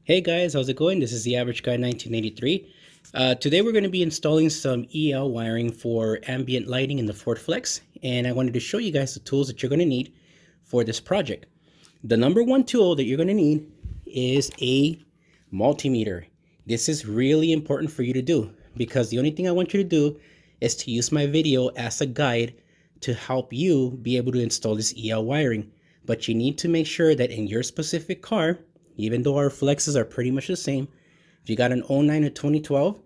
Hey guys, how's it going? This is the Average Guy 1983. Today we're going to be installing some EL wiring for ambient lighting in the Ford Flex, and I wanted to show you guys the tools that you're going to need for this project. The number one tool that you're going to need is a multimeter. This is really important for you to do because the only thing I want you to do is to use my video as a guide to help you be able to install this EL wiring. But you need to make sure that in your specific car, even though our flexes are pretty much the same, if you got an 09 or 2012,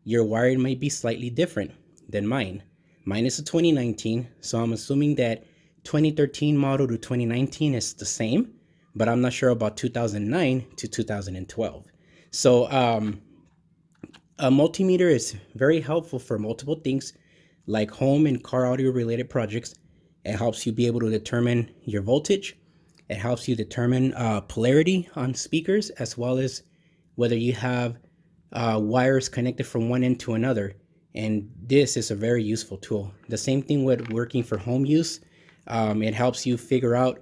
your wiring might be slightly different than mine. Mine is a 2019, so I'm assuming that 2013 model to 2019 is the same, but I'm not sure about 2009 to 2012. So a multimeter is very helpful for multiple things like home and car audio related projects. It helps you be able to determine your voltage. It helps you determine polarity on speakers, as well as whether you have wires connected from one end to another. And this is a very useful tool. The same thing with working for home use. It helps you figure out,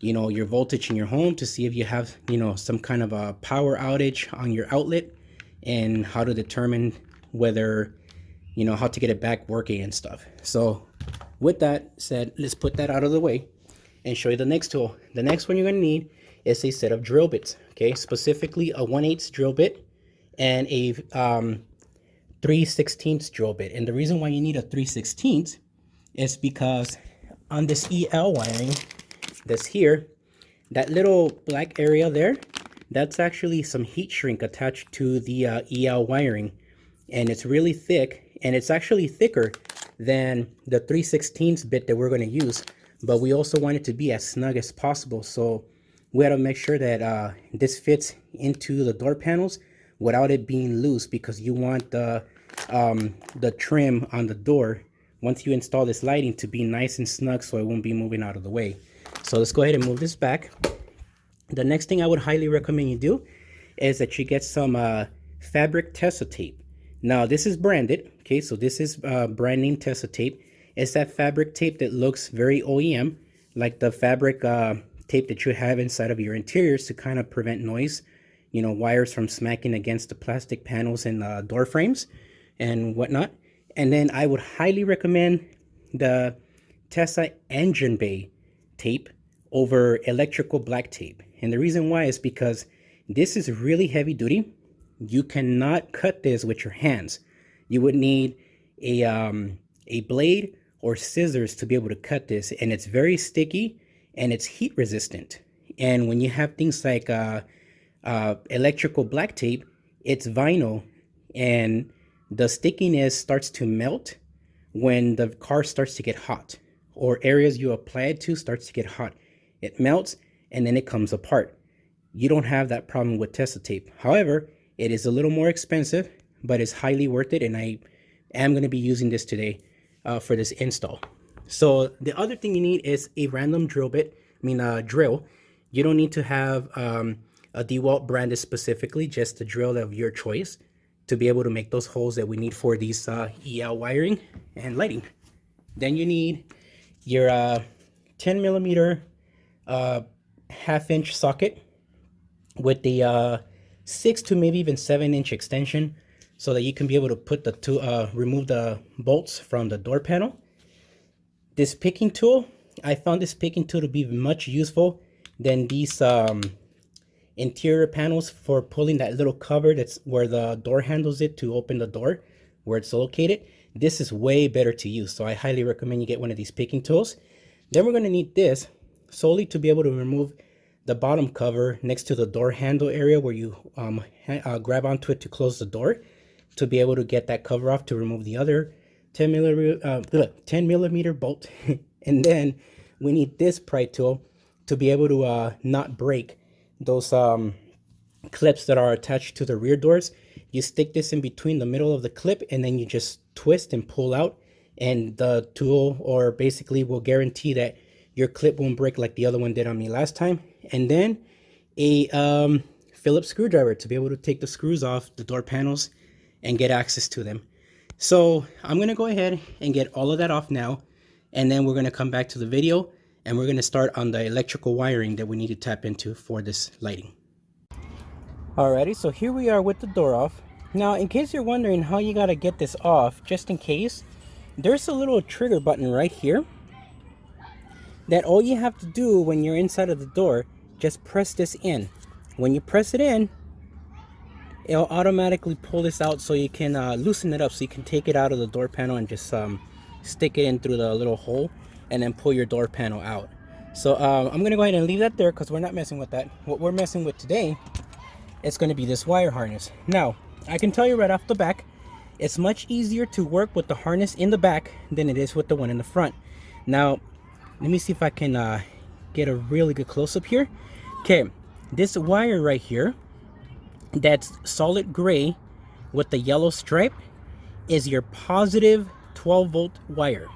your voltage in your home to see if you have, some kind of a power outage on your outlet, and how to determine whether, how to get it back working and stuff. So with that said, let's put that out of the way and show you the next tool. The next one you're going to need is a set of drill bits, okay? Specifically a 1/8 drill bit and a 3/16 drill bit. And the reason why you need a 3/16 is because on this EL wiring that's here, that little black area there, that's actually some heat shrink attached to the EL wiring. And it's really thick, and it's actually thicker than the 3/16 bit that we're going to use. But we also want it to be as snug as possible. So we had to make sure that this fits into the door panels without it being loose, because you want the trim on the door, once you install this lighting, to be nice and snug so it won't be moving out of the way. So let's go ahead and move this back. The next thing I would highly recommend you do is that you get some fabric Tasso tape. Now this is branded, okay? So this is brand name Tasso tape. It's that fabric tape that looks very OEM, like the fabric tape that you have inside of your interiors to kind of prevent noise, wires from smacking against the plastic panels and door frames and whatnot. And then I would highly recommend the Tasso engine bay tape over electrical black tape. And the reason why is because this is really heavy duty. You cannot cut this with your hands. You would need a blade or scissors to be able to cut this, and it's very sticky and it's heat resistant. And when you have things like electrical black tape, it's vinyl, and the stickiness starts to melt when the car starts to get hot, or areas you apply it to starts to get hot. It melts and then it comes apart. You don't have that problem with Tasso tape. However, it is a little more expensive, but it's highly worth it, and I am going to be using this today for this install. So the other thing you need is a random drill bit. Drill. You don't need to have a DeWalt branded specifically, just a drill of your choice to be able to make those holes that we need for these EL wiring and lighting. Then you need your 10 millimeter 1/2 inch socket with the 6 to maybe even 7 inch extension, so that you can be able to put remove the bolts from the door panel. This picking tool, I found this picking tool to be much useful than these interior panels for pulling that little cover that's where the door handles it to open the door, where it's located. This is way better to use, so I highly recommend you get one of these picking tools. Then we're going to need this solely to be able to remove the bottom cover next to the door handle area where you grab onto it to close the door, to be able to get that cover off to remove the other 10 millimeter bolt. And then we need this pry tool to be able to not break those clips that are attached to the rear doors. You stick this in between the middle of the clip, and then you just twist and pull out, and the tool or basically will guarantee that your clip won't break like the other one did on me last time. And then a Phillips screwdriver to be able to take the screws off the door panels and get access to them. So I'm going to go ahead and get all of that off now, and then we're going to come back to the video and we're going to start on the electrical wiring that we need to tap into for this lighting. Alrighty, so here we are with the door off. Now, in case you're wondering how you gotta get this off, just in case, there's a little trigger button right here that all you have to do when you're inside of the door, just press this in. When you press it in, it'll automatically pull this out so you can loosen it up, so you can take it out of the door panel and just stick it in through the little hole and then pull your door panel out. So I'm gonna go ahead and leave that there because we're not messing with that. What we're messing with today is going to be this wire harness. Now, I can tell you right off the back, it's much easier to work with the harness in the back than it is with the one in the front. Now, let me see if I can get a really good close-up here. Okay, this wire right here, that's solid gray with the yellow stripe, is your positive 12-volt wire.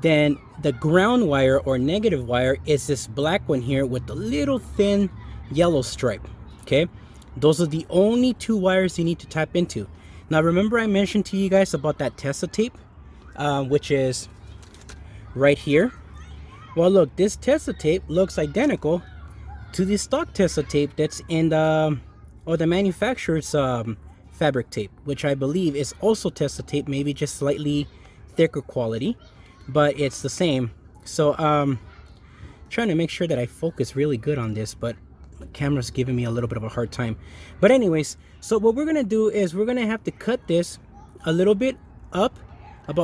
Then the ground wire or negative wire is this black one here with the little thin yellow stripe. Okay, those are the only two wires you need to tap into. Now remember I mentioned to you guys about that Tasso tape, which is right here. Well, look, this Tasso tape looks identical to the stock Tasso tape that's in the manufacturer's fabric tape, which I believe is also Tasso tape, maybe just slightly thicker quality, but it's the same. So trying to make sure that I focus really good on this, but the camera's giving me a little bit of a hard time. But anyways, so what we're gonna do is we're gonna have to cut this a little bit up,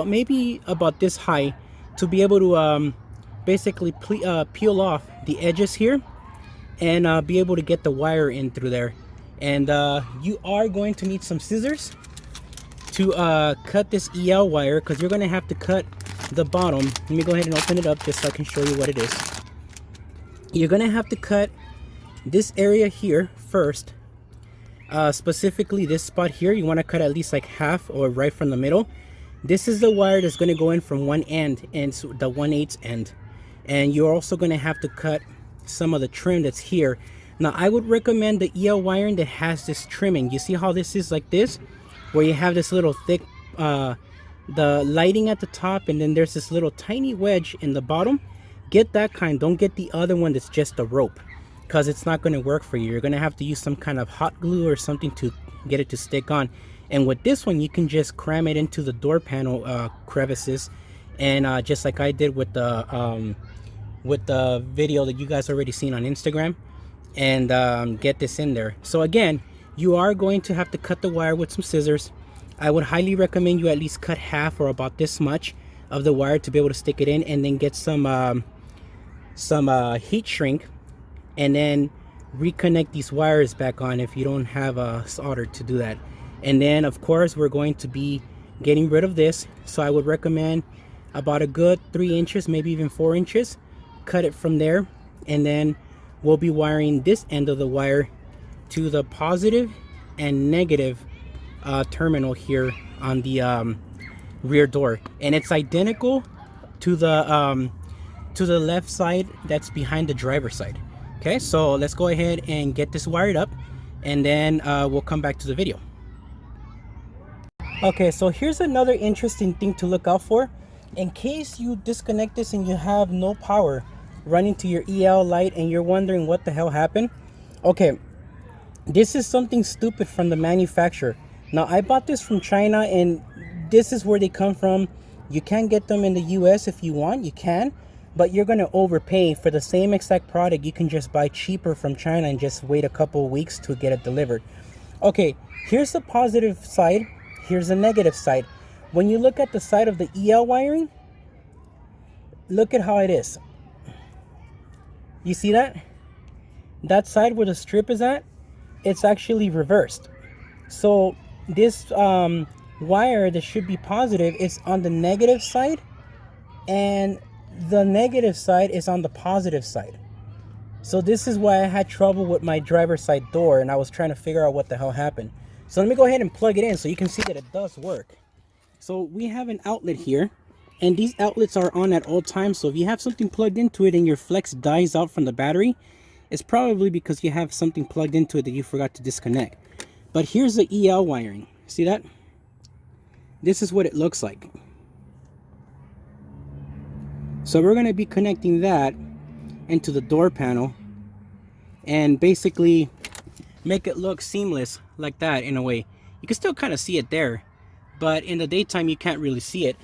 maybe about this high, to be able to basically peel off the edges here and be able to get the wire in through there. And you are going to need some scissors to cut this EL wire, because you're gonna have to cut the bottom. Let me go ahead and open it up just so I can show you what it is. You're gonna have to cut this area here first, specifically this spot here. You want to cut at least like half or right from the middle. This is the wire that's going to go in from one end, and the 1/8 end, and you're also going to have to cut some of the trim that's here. Now I would recommend the EL wiring that has this trimming. You see how this is like this, where you have this little thick the lighting at the top, and then there's this little tiny wedge in the bottom. Get that kind. Don't get the other one that's just a rope, because it's not going to work for you. You're going to have to use some kind of hot glue or something to get it to stick on. And with this one, you can just cram it into the door panel crevices, and just like I did with the video that you guys already seen on Instagram, and get this in there. So again, you are going to have to cut the wire with some scissors. I would highly recommend you at least cut half or about this much of the wire to be able to stick it in, and then get some heat shrink, and then reconnect these wires back on if you don't have a solder to do that. And then of course we're going to be getting rid of this, so I would recommend about a good 3 inches, maybe even 4 inches. Cut it from there, and then we'll be wiring this end of the wire to the positive and negative terminal here on the rear door, and it's identical to the left side that's behind the driver's side. Okay, so let's go ahead and get this wired up, and then we'll come back to the video. Okay, so here's another interesting thing to look out for. In case you disconnect this and you have no power running to your EL light and you're wondering what the hell happened. Okay, this is something stupid from the manufacturer. Now I bought this from China, and this is where they come from. You can get them in the US if you want, you can, but you're gonna overpay for the same exact product. You can just buy cheaper from China and just wait a couple of weeks to get it delivered. Okay, here's the positive side, here's the negative side. When you look at the side of the EL wiring, look at how it is. You see that? That side where the strip is at, it's actually reversed. So this wire that should be positive is on the negative side, and the negative side is on the positive side. So this is why I had trouble with my driver's side door, and I was trying to figure out what the hell happened. So let me go ahead and plug it in so you can see that it does work. So we have an outlet here, and these outlets are on at all times. So if you have something plugged into it and your flex dies out from the battery, it's probably because you have something plugged into it that you forgot to disconnect. But here's the EL wiring. See that? This is what it looks like. So we're going to be connecting that into the door panel, and basically make it look seamless like that. In a way, you can still kind of see it there, but in the daytime you can't really see it.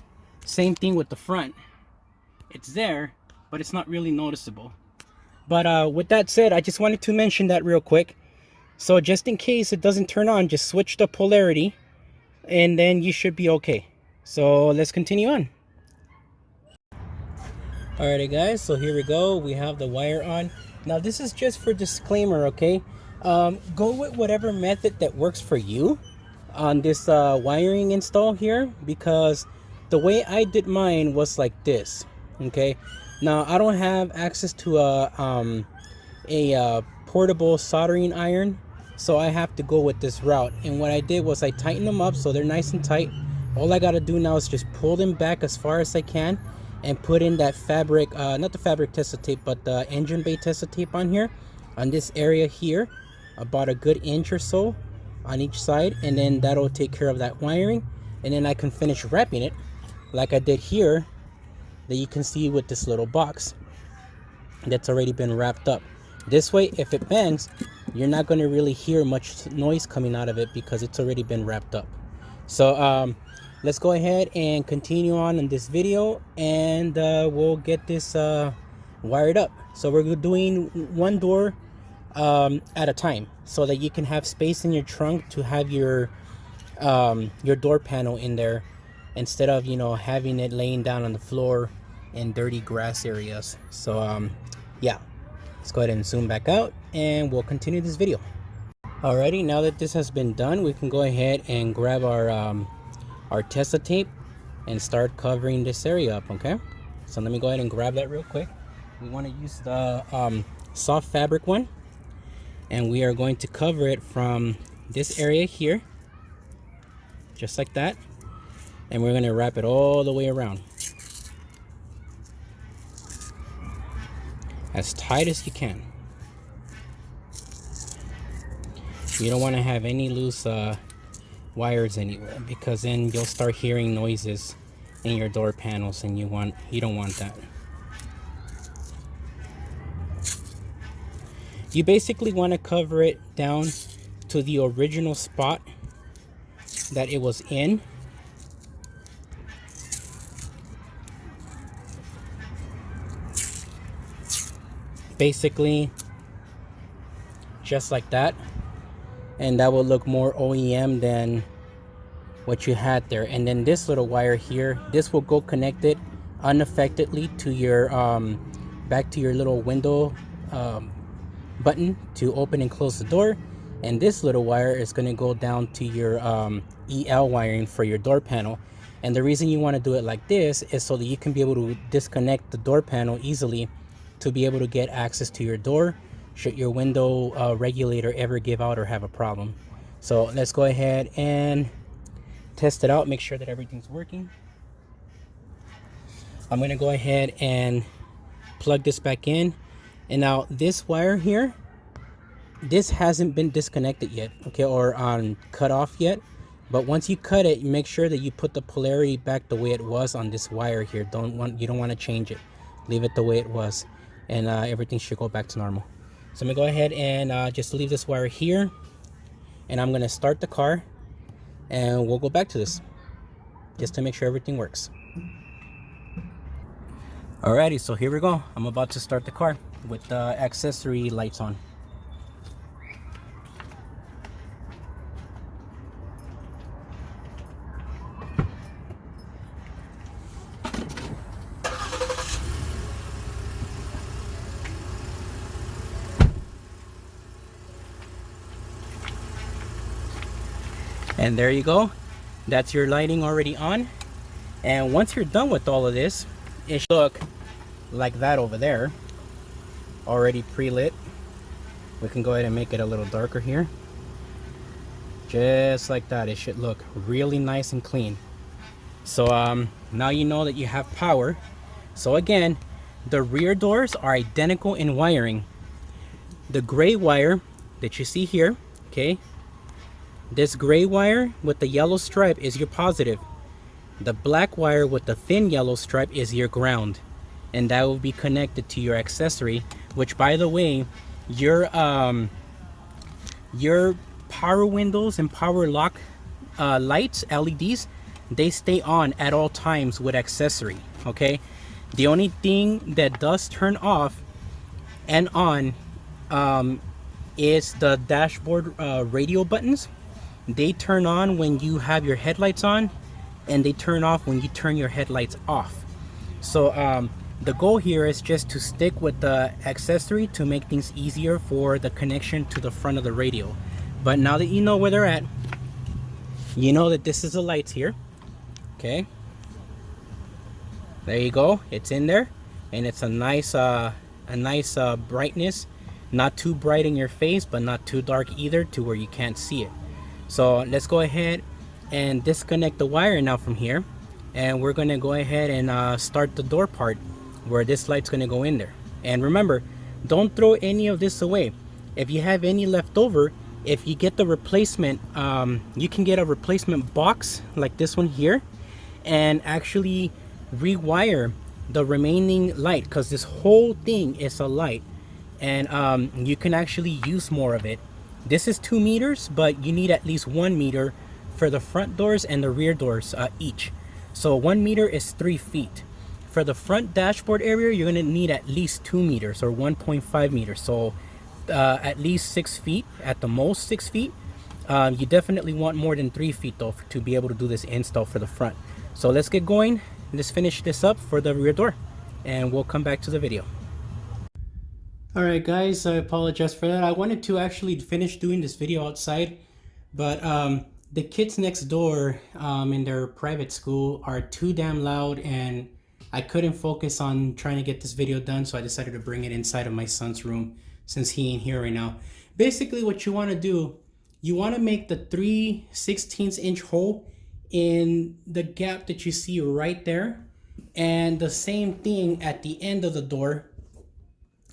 Same thing with the front, it's there but it's not really noticeable. But with that said, I just wanted to mention that real quick. So just in case it doesn't turn on, just switch the polarity and then you should be okay. So let's continue on. Alrighty guys, so here we go. We have the wire on. Now this is just for disclaimer, okay? Go with whatever method that works for you on this wiring install here, because the way I did mine was like this, okay? Now I don't have access to a portable soldering iron, so I have to go with this route. And what I did was I tightened them up so they're nice and tight. All I gotta do now is just pull them back as far as I can and put in that fabric, not the fabric tester tape, but the engine bay tester tape on here, on this area here, about a good inch or so on each side, and then that'll take care of that wiring. And then I can finish wrapping it like I did here, that you can see with this little box that's already been wrapped up. This way, if it bends, you're not going to really hear much noise coming out of it because it's already been wrapped up. So let's go ahead and continue on in this video, and we'll get this wired up. So we're doing one door at a time so that you can have space in your trunk to have your door panel in there, instead of, you know, having it laying down on the floor in dirty grass areas. So yeah, let's go ahead and zoom back out and we'll continue this video. Alrighty, now that this has been done, we can go ahead and grab our tester tape and start covering this area up. Okay, so let me go ahead and grab that real quick. We want to use the soft fabric one, and we are going to cover it from this area here, just like that, and we're going to wrap it all the way around as tight as you can. You don't want to have any loose wires anywhere, because then you'll start hearing noises in your door panels, and you don't want that. You basically want to cover it down to the original spot that it was in. Basically just like that, and that will look more OEM than what you had there. And then this little wire here, this will go connected unaffectedly to your back to your little window button to open and close the door. And this little wire is going to go down to your EL wiring for your door panel. And the reason you want to do it like this is so that you can be able to disconnect the door panel easily to be able to get access to your door should your window regulator ever give out or have a problem. So let's go ahead and test it out, make sure that everything's working. I'm going to go ahead and plug this back in. And now this wire here, this hasn't been disconnected yet, okay, or cut off yet. But once you cut it, make sure that you put the polarity back the way it was on this wire here. You don't want to change it. Leave it the way it was, and everything should go back to normal. So I'm gonna go ahead and just leave this wire here, and I'm gonna start the car, and we'll go back to this just to make sure everything works. Alrighty, so here we go. I'm about to start the car with the accessory lights on. And there you go, that's your lighting already on. And once you're done with all of this, it should look like that over there, already pre-lit. We can go ahead and make it a little darker here, just like that. It should look really nice and clean. So now you know that you have power. So again, the rear doors are identical in wiring. The gray wire that you see here, okay, this gray wire with the yellow stripe is your positive. The black wire with the thin yellow stripe is your ground, and that will be connected to your accessory, which, by the way, your your power windows and power lock lights, LEDs, they stay on at all times with Accessory, okay? The only thing that does turn off and on is the dashboard radio buttons. They turn on when you have your headlights on, and they turn off when you turn your headlights off. So the goal here is just to stick with the Accessory to make things easier for the connection to the front of the radio. But now that you know where they're at, you know that this is the lights here. Okay, there you go, it's in there, and it's a nice brightness, not too bright in your face but not too dark either to where you can't see it. So let's go ahead and disconnect the wire now from here, and we're gonna go ahead and start the door part where this light's gonna go in there. And remember, don't throw any of this away. If you have any left over, if you get the replacement, you can get a replacement box like this one here and actually rewire the remaining light, because this whole thing is a light, and you can actually use more of it. This is 2 meters, but you need at least 1 meter for the front doors and the rear doors each. So 1 meter is 3 feet. For the front dashboard area, you're going to need at least 2 meters or 1.5 meters. So at least 6 feet, at the most 6 feet. You definitely want more than 3 feet though to be able to do this install for the front. So let's get going. Let's finish this up for the rear door, and we'll come back to the video. Alright guys, I apologize for that. I wanted to actually finish doing this video outside, but the kids next door in their private school are too damn loud, and I couldn't focus on trying to get this video done, so I decided to bring it inside of my son's room since he ain't here right now. Basically what you want to do, you want to make the 3/16 inch hole in the gap that you see right there, and the same thing at the end of the door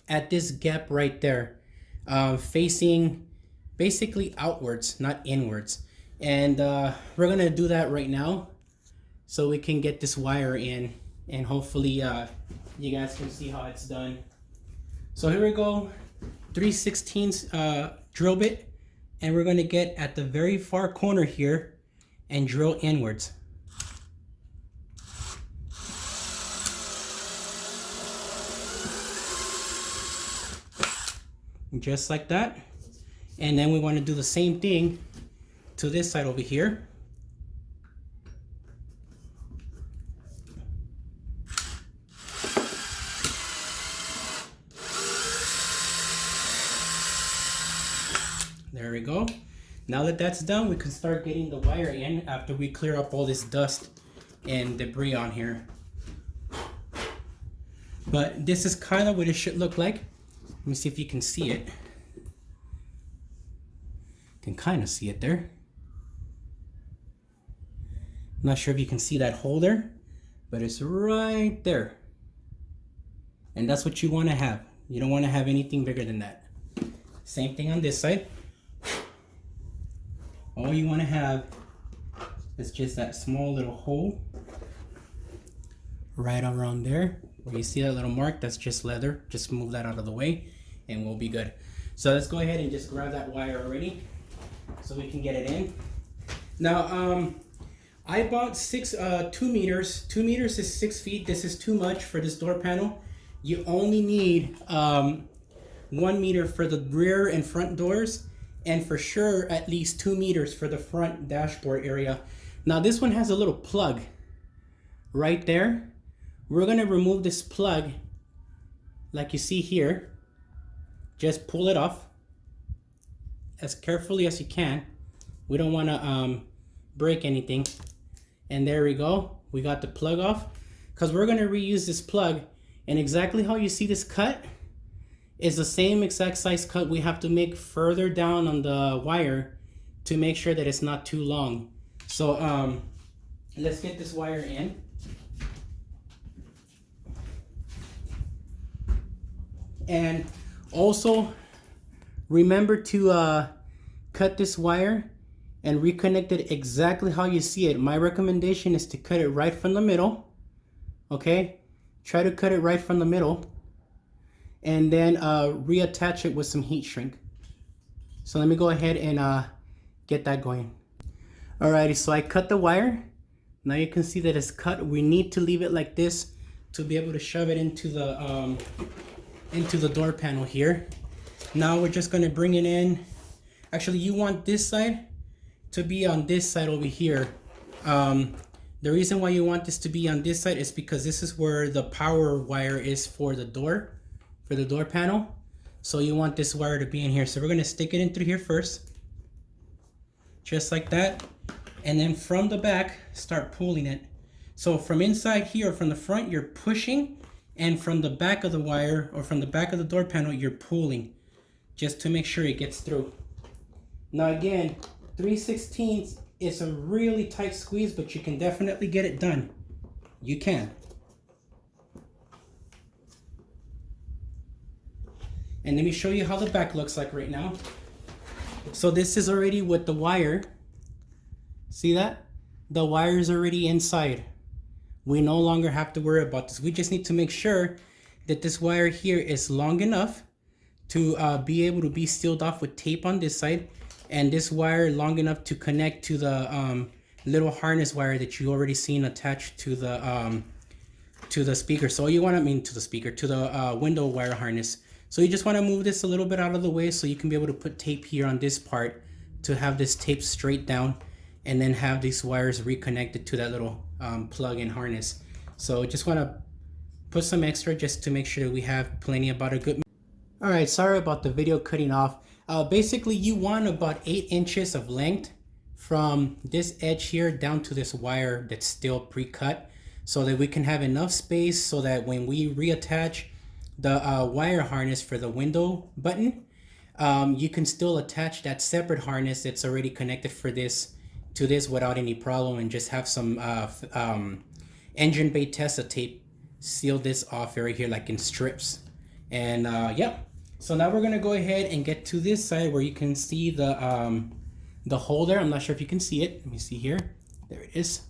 at this gap right there, facing basically outwards, not inwards. And we're gonna do that right now so we can get this wire in, and hopefully you guys can see how it's done. So here we go, 3/16 drill bit, and we're gonna get at the very far corner here and drill inwards. Just like that. And then we want to do the same thing to this side over here. There we go. Now that that's done, we can start getting the wire in after we clear up all this dust and debris on here. But this is kind of what it should look like. Let me see if you can see it. Can kind of see it there. I'm not sure if you can see that hole there, but it's right there. And that's what you want to have. You don't want to have anything bigger than that. Same thing on this side. All you want to have is just that small little hole right around there. Where you see that little mark, that's just leather. Just move that out of the way and we'll be good. So let's go ahead and just grab that wire already so we can get it in. Now, I bought 2 meters. 2 meters is 6 feet. This is too much for this door panel. You only need 1 meter for the rear and front doors, and for sure at least 2 meters for the front dashboard area. Now this one has a little plug right there. We're gonna remove this plug like you see here. Just pull it off as carefully as you can. We don't wanna break anything. And there we go, we got the plug off, because we're gonna reuse this plug, and exactly how you see this cut is the same exact size cut we have to make further down on the wire to make sure that it's not too long. So let's get this wire in. And also remember to cut this wire and reconnect it exactly how you see it. My recommendation is to cut it right from the middle. Okay, try to cut it right from the middle, and then reattach it with some heat shrink. So let me go ahead and get that going. Alrighty, so I cut the wire. Now you can see that it's cut. We need to leave it like this to be able to shove it into the door panel here. Now we're just gonna bring it in. Actually, you want this side to be on this side over here. The reason why you want this to be on this side is because this is where the power wire is for the door panel. So you want this wire to be in here. So we're gonna stick it in through here first, just like that. And then from the back, start pulling it. So from inside here, from the front, you're pushing, and from the back of the wire, or from the back of the door panel, you're pulling, just to make sure it gets through. Now again, 3/16 is a really tight squeeze, but you can definitely get it done. You can. And let me show you how the back looks like right now. So this is already with the wire. See that? The wire is already inside. We no longer have to worry about this. We just need to make sure that this wire here is long enough to be able to be sealed off with tape on this side, and this wire long enough to connect to the little harness wire that you already seen attached to the speaker. So you want to to the window wire harness. So you just want to move this a little bit out of the way so you can be able to put tape here on this part to have this tape straight down, and then have these wires reconnected to that little plug-in harness. So just want to put some extra just to make sure that we have plenty about a good. All right, sorry about the video cutting off. Basically, you want about 8 inches of length from this edge here down to this wire that's still pre-cut, so that we can have enough space so that when we reattach the wire harness for the window button, you can still attach that separate harness that's already connected for this to this without any problem, and just have some engine bay Tasso tape seal this off right here like in strips. And yeah, so now we're gonna go ahead and get to this side where you can see the hole there. I'm not sure if you can see it. Let me see here. There it is.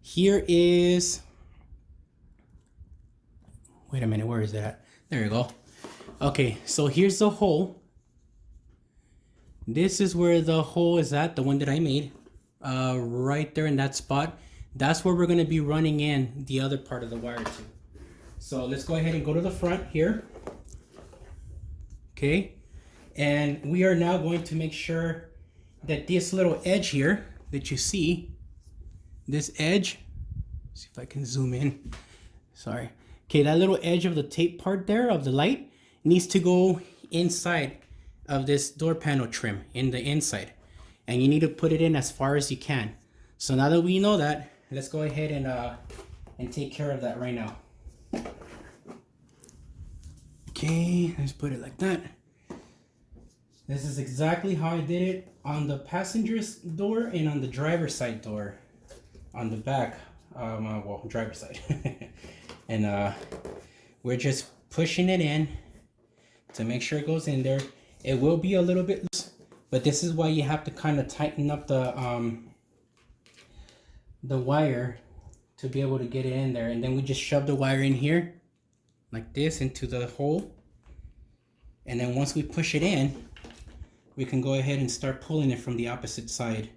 Here is, wait a minute, where is that? There you go. Okay, so here's the hole. This is where the hole is at, the one that I made. Right there in that spot. That's where we're going to be running in the other part of the wire to. So let's go ahead and go to the front here. Okay, and we are now going to make sure that this little edge here that you see, this edge, see if I can zoom in, sorry. Okay, that little edge of the tape part there of the light needs to go inside of this door panel trim, in the inside. And you need to put it in as far as you can. So now that we know that, let's go ahead and take care of that right now. Okay, let's put it like that. This is exactly how I did it on the passenger's door and on the driver's side door. On the back, well, driver's side. And we're just pushing it in to make sure it goes in there. It will be a little bit loose, but this is why you have to kind of tighten up the wire to be able to get it in there. And then we just shove the wire in here like this into the hole. And then once we push it in, we can go ahead and start pulling it from the opposite side.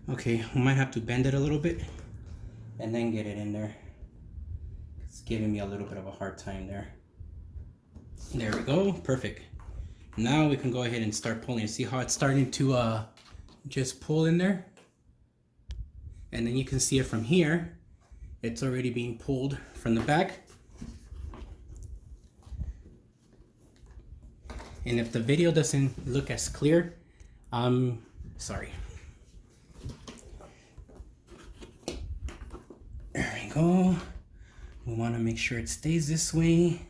Okay, we might have to bend it a little bit and then get it in there. It's giving me a little bit of a hard time there. There we go, perfect. Now we can go ahead and start pulling. See how it's starting to just pull in there? And then you can see it from here. It's already being pulled from the back. And if the video doesn't look as clear, I'm sorry. There we go. We want to make sure it stays this way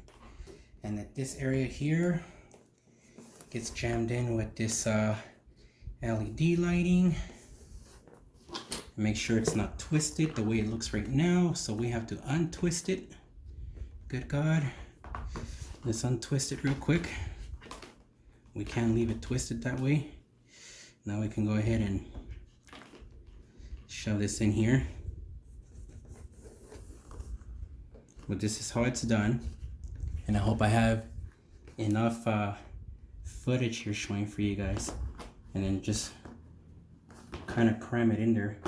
and that this area here gets jammed in with this LED lighting. Make sure it's not twisted the way it looks right now, so we have to untwist it. Good God. Let's untwist it real quick. We can't leave it twisted that way. Now we can go ahead and shove this in here. But this is how it's done, and I hope I have enough footage here showing for you guys, and then just kind of cram it in there.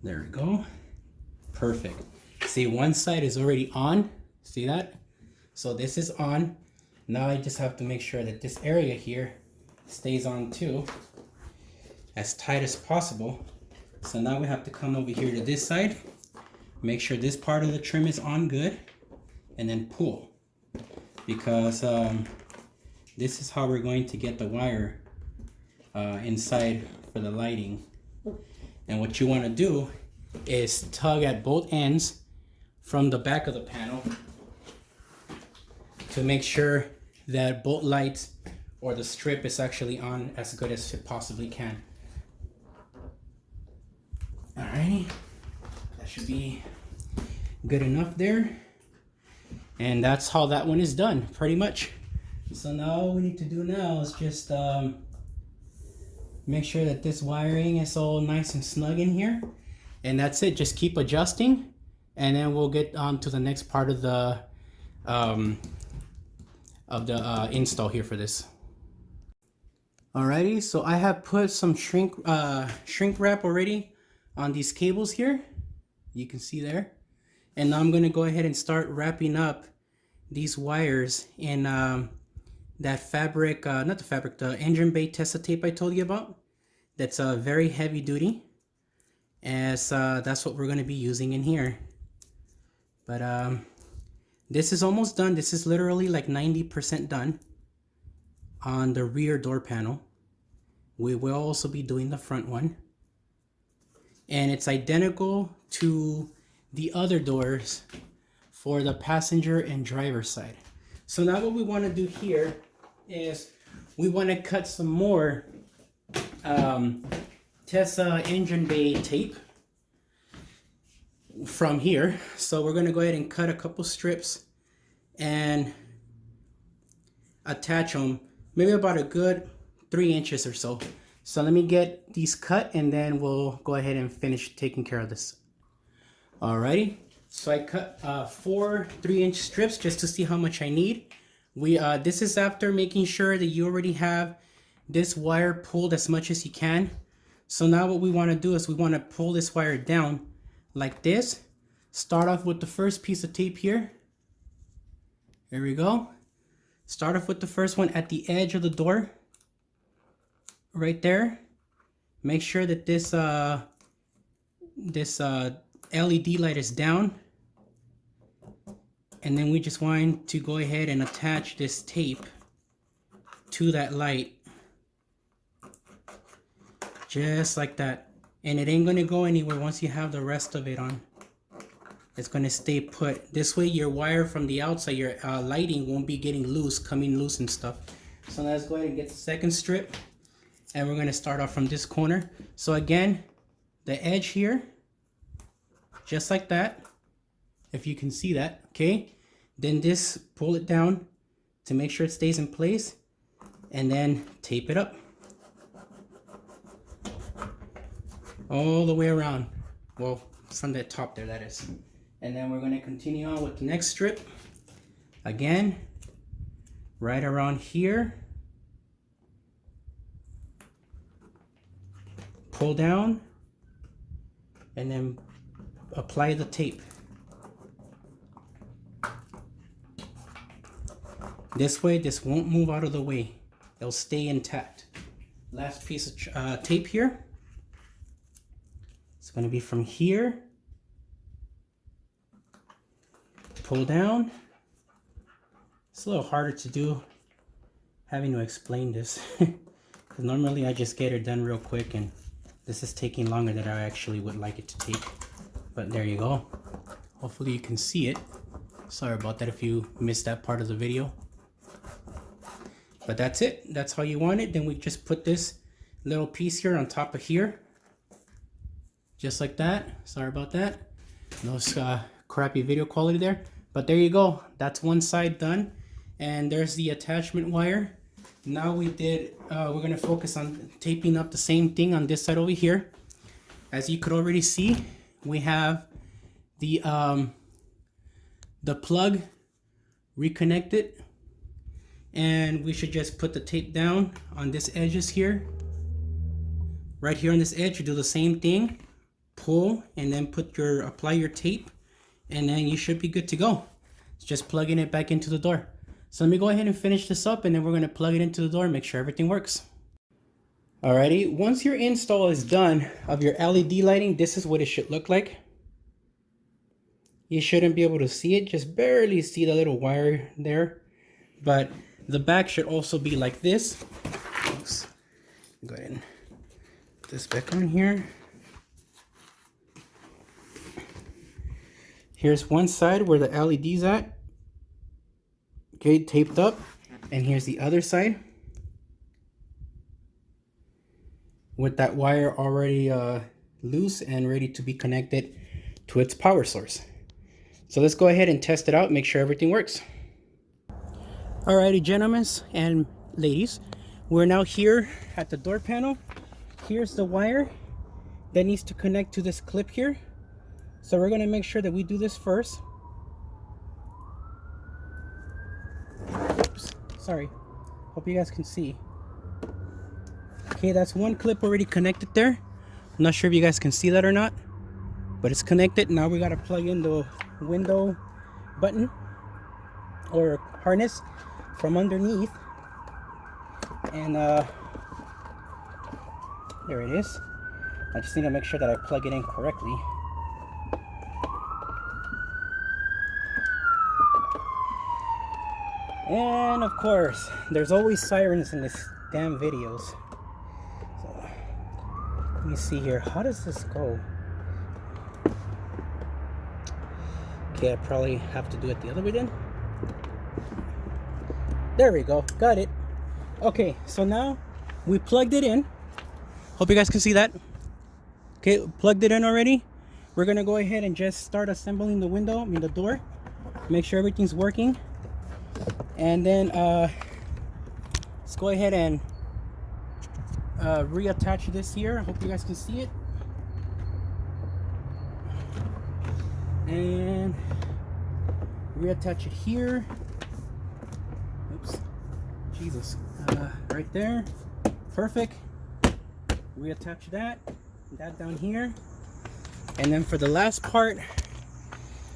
There we go. Perfect. See, one side is already on. See that? So this is on. Now I just have to make sure that this area here stays on too, as tight as possible. So now we have to come over here to this side, make sure this part of the trim is on good, and then pull, because this is how we're going to get the wire inside for the lighting. And what you want to do is tug at both ends from the back of the panel to make sure that both lights or the strip is actually on as good as it possibly can. Alrighty, that should be good enough there. And that's how that one is done, pretty much. So now all we need to do now is just make sure that this wiring is all nice and snug in here. And that's it, just keep adjusting, and then we'll get on to the next part of the install here for this. Alrighty, so I have put some shrink wrap already on these cables here. You can see there. And now I'm going to go ahead and start wrapping up these wires in that fabric, not the fabric, the engine bay Tasso tape I told you about. That's very heavy duty, as that's what we're going to be using in here. But this is almost done. This is literally like 90% done on the rear door panel. We will also be doing the front one. And it's identical to the other doors for the passenger and driver side. So now what we want to do here is we want to cut some more Tasso engine bay tape from here. So we're going to go ahead and cut a couple strips and attach them maybe about a good 3 inches or so. So let me get these cut, and then we'll go ahead and finish taking care of this. Alrighty, so I cut 4 3-inch strips just to see how much I need. This is after making sure that you already have this wire pulled as much as you can. So now what we want to do is we want to pull this wire down like this. Start off with the first piece of tape here. There we go. Start off with the first one at the edge of the door. Right there. Make sure that this LED light is down. And then we just want to go ahead and attach this tape to that light. Just like that. And it ain't going to go anywhere once you have the rest of it on. It's going to stay put. This way your wire from the outside, your lighting won't be getting loose, coming loose and stuff. So let's go ahead and get the second strip. And we're going to start off from this corner. So again, the edge here, just like that, if you can see that, okay? Then this, pull it down to make sure it stays in place, and then tape it up. All the way around. Well, from the top there, that is. And then we're going to continue on with the next strip. Again, right around here. Pull down, and then apply the tape. This way, this won't move out of the way. It'll stay intact. Last piece of tape here. It's going to be from here. Pull down. It's a little harder to do having to explain this. Because normally I just get it done real quick, and this is taking longer than I actually would like it to take. But there you go. Hopefully you can see it. Sorry about that if you missed that part of the video. But that's it. That's how you want it. Then we just put this little piece here on top of here. Just like that. Sorry about that. No crappy video quality there. But there you go. That's one side done. And there's the attachment wire. Now we're going to focus on taping up the same thing on this side over here. As you could already see, we have the plug reconnected, and we should just put the tape down on this edges here. Right here on this edge, you do the same thing, pull, and then apply your tape, and then you should be good to go. It's just plugging it back into the door. So let me go ahead and finish this up, and then we're going to plug it into the door and make sure everything works. Alrighty, once your install is done of your LED lighting, this is what it should look like. You shouldn't be able to see it, just barely see the little wire there. But the back should also be like this. Oops. Go ahead and put this back on here. Here's one side where the LED's at. Okay, taped up. And here's the other side, with that wire already loose and ready to be connected to its power source. So let's go ahead and test it out, make sure everything works. Alrighty, gentlemen and ladies, we're now here at the door panel. Here's the wire that needs to connect to this clip here. So we're gonna make sure that we do this first. Oops, sorry, hope you guys can see. Okay, that's one clip already connected there. I'm not sure if you guys can see that or not, but it's connected. Now we gotta plug in the window button or harness from underneath, and there it is. I just need to make sure that I plug it in correctly. And of course, there's always sirens in this damn videos. So let me see here. How does this go? Okay, I probably have to do it the other way then. There we go. Got it. Okay, so now we plugged it in. Hope you guys can see that. Okay, plugged it in already. We're gonna go ahead and just start assembling the the door. Make sure everything's working. And then let's go ahead and reattach this here. I hope you guys can see it. And reattach it here. Oops, Jesus, right there. Perfect. Reattach that down here. And then for the last part,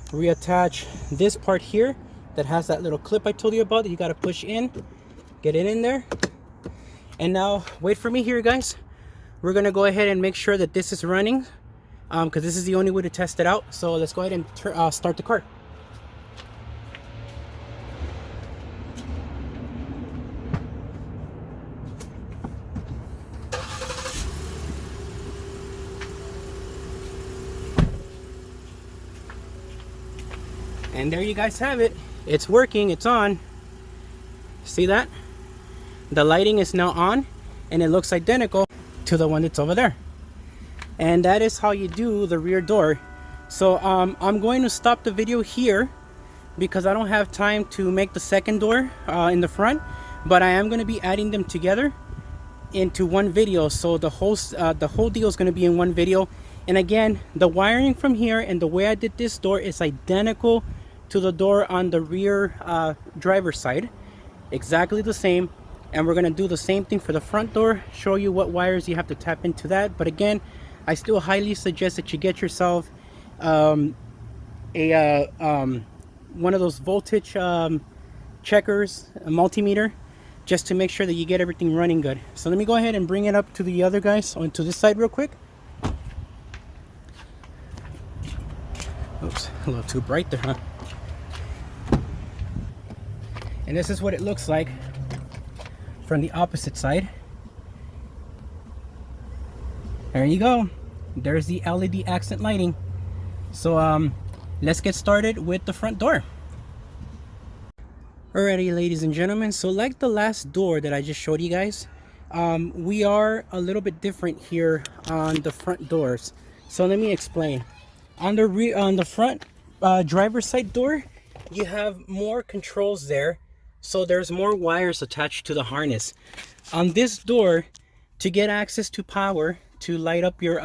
reattach this part here that has that little clip I told you about that you got to push in, get it in there. And now wait for me here, guys. We're gonna go ahead and make sure that this is running, because this is the only way to test it out. So let's go ahead and start the car. And there you guys have it. It's working, it's on. See that? The lighting is now on and it looks identical to the one that's over there. And that is how you do the rear door. So I'm going to stop the video here because I don't have time to make the second door in the front, but I am going to be adding them together into one video. So the whole deal is going to be in one video. And again, the wiring from here and the way I did this door is identical to the door on the rear driver's side, exactly the same. And we're gonna do the same thing for the front door, show you what wires you have to tap into that. But again, I still highly suggest that you get yourself one of those voltage checkers, a multimeter, just to make sure that you get everything running good. So let me go ahead and bring it up to the other guys, onto this side real quick. Oops, a little too bright there, huh? And this is what it looks like from the opposite side. There you go. There's the LED accent lighting. So let's get started with the front door. Alrighty, ladies and gentlemen, so like the last door that I just showed you guys, we are a little bit different here on the front doors. So let me explain. On the front driver's side door, you have more controls there. So there's more wires attached to the harness. On this door, to get access to power to light up your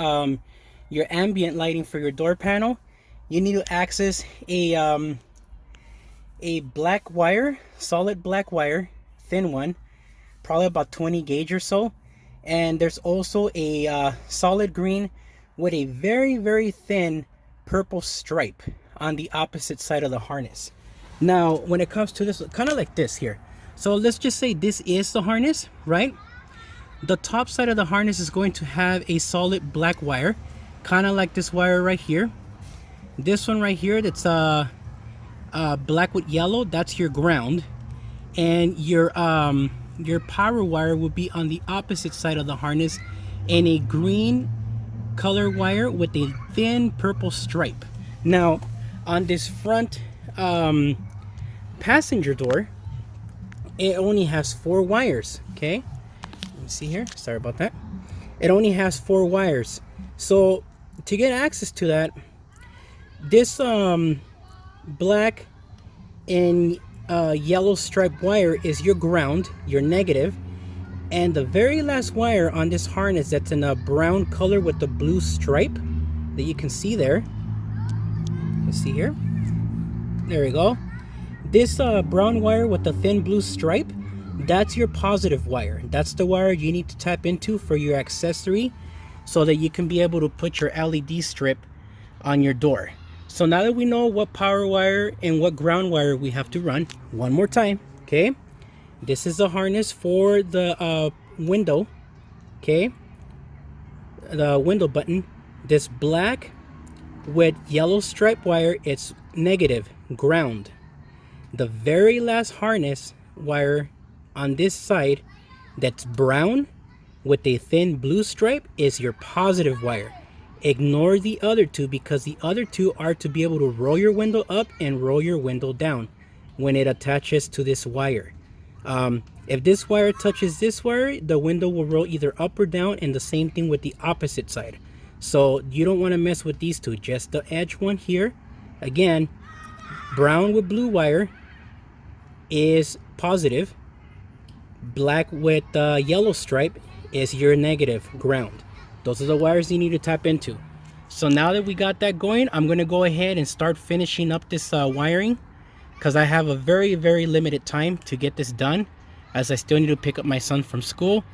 ambient lighting for your door panel, you need to access a black wire, solid black wire, thin one, probably about 20 gauge or so. And there's also a solid green with a very, very thin purple stripe on the opposite side of the harness. Now, when it comes to this, kind of like this here. So let's just say this is the harness, right? The top side of the harness is going to have a solid black wire, kind of like this wire right here. This one right here, that's black with yellow, that's your ground. And your power wire will be on the opposite side of the harness in a green color wire with a thin purple stripe. Now, on this front passenger door, it only has 4 wires, okay? Let me see here, sorry about that. It only has 4 wires. So to get access to that, this black and yellow striped wire is your ground, your negative, and the very last wire on this harness that's in a brown color with the blue stripe that you can see there. You see here? There we go. This brown wire with the thin blue stripe, that's your positive wire. That's the wire you need to tap into for your accessory so that you can be able to put your LED strip on your door. So now that we know what power wire and what ground wire we have to run, one more time, okay? This is the harness for the window, okay? The window button. This black with yellow stripe wire, it's negative, ground. The very last harness wire on this side that's brown with a thin blue stripe is your positive wire. Ignore the other two because the other two are to be able to roll your window up and roll your window down when it attaches to this wire. If this wire touches this wire, the window will roll either up or down, and the same thing with the opposite side. So you don't want to mess with these two, just the edge one here. Again, brown with blue wire is positive. Black with yellow stripe is your negative, ground. Those are the wires you need to tap into. So now that we got that going, I'm going to go ahead and start finishing up this wiring because I have a very, very limited time to get this done, as I still need to pick up my son from school.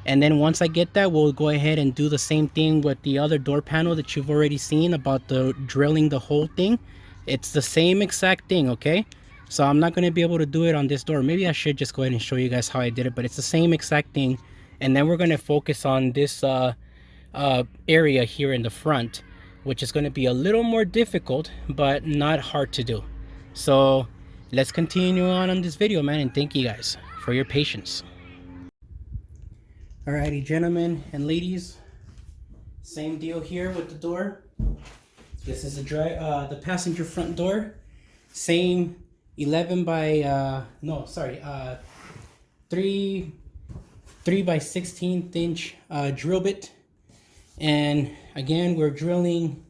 And then once I get that, we'll go ahead and do the same thing with the other door panel that you've already seen about the drilling the whole thing. It's the same exact thing, okay? So I'm not going to be able to do it on this door. Maybe I should just go ahead and show you guys how I did it, but it's the same exact thing. And then we're going to focus on this area here in the front, which is going to be a little more difficult, but not hard to do. So let's continue on this video, man, and thank you guys for your patience. Alrighty, gentlemen and ladies, same deal here with the door. This is the passenger front door. Same 11 by 3 by 16th inch drill bit. And again, we're drilling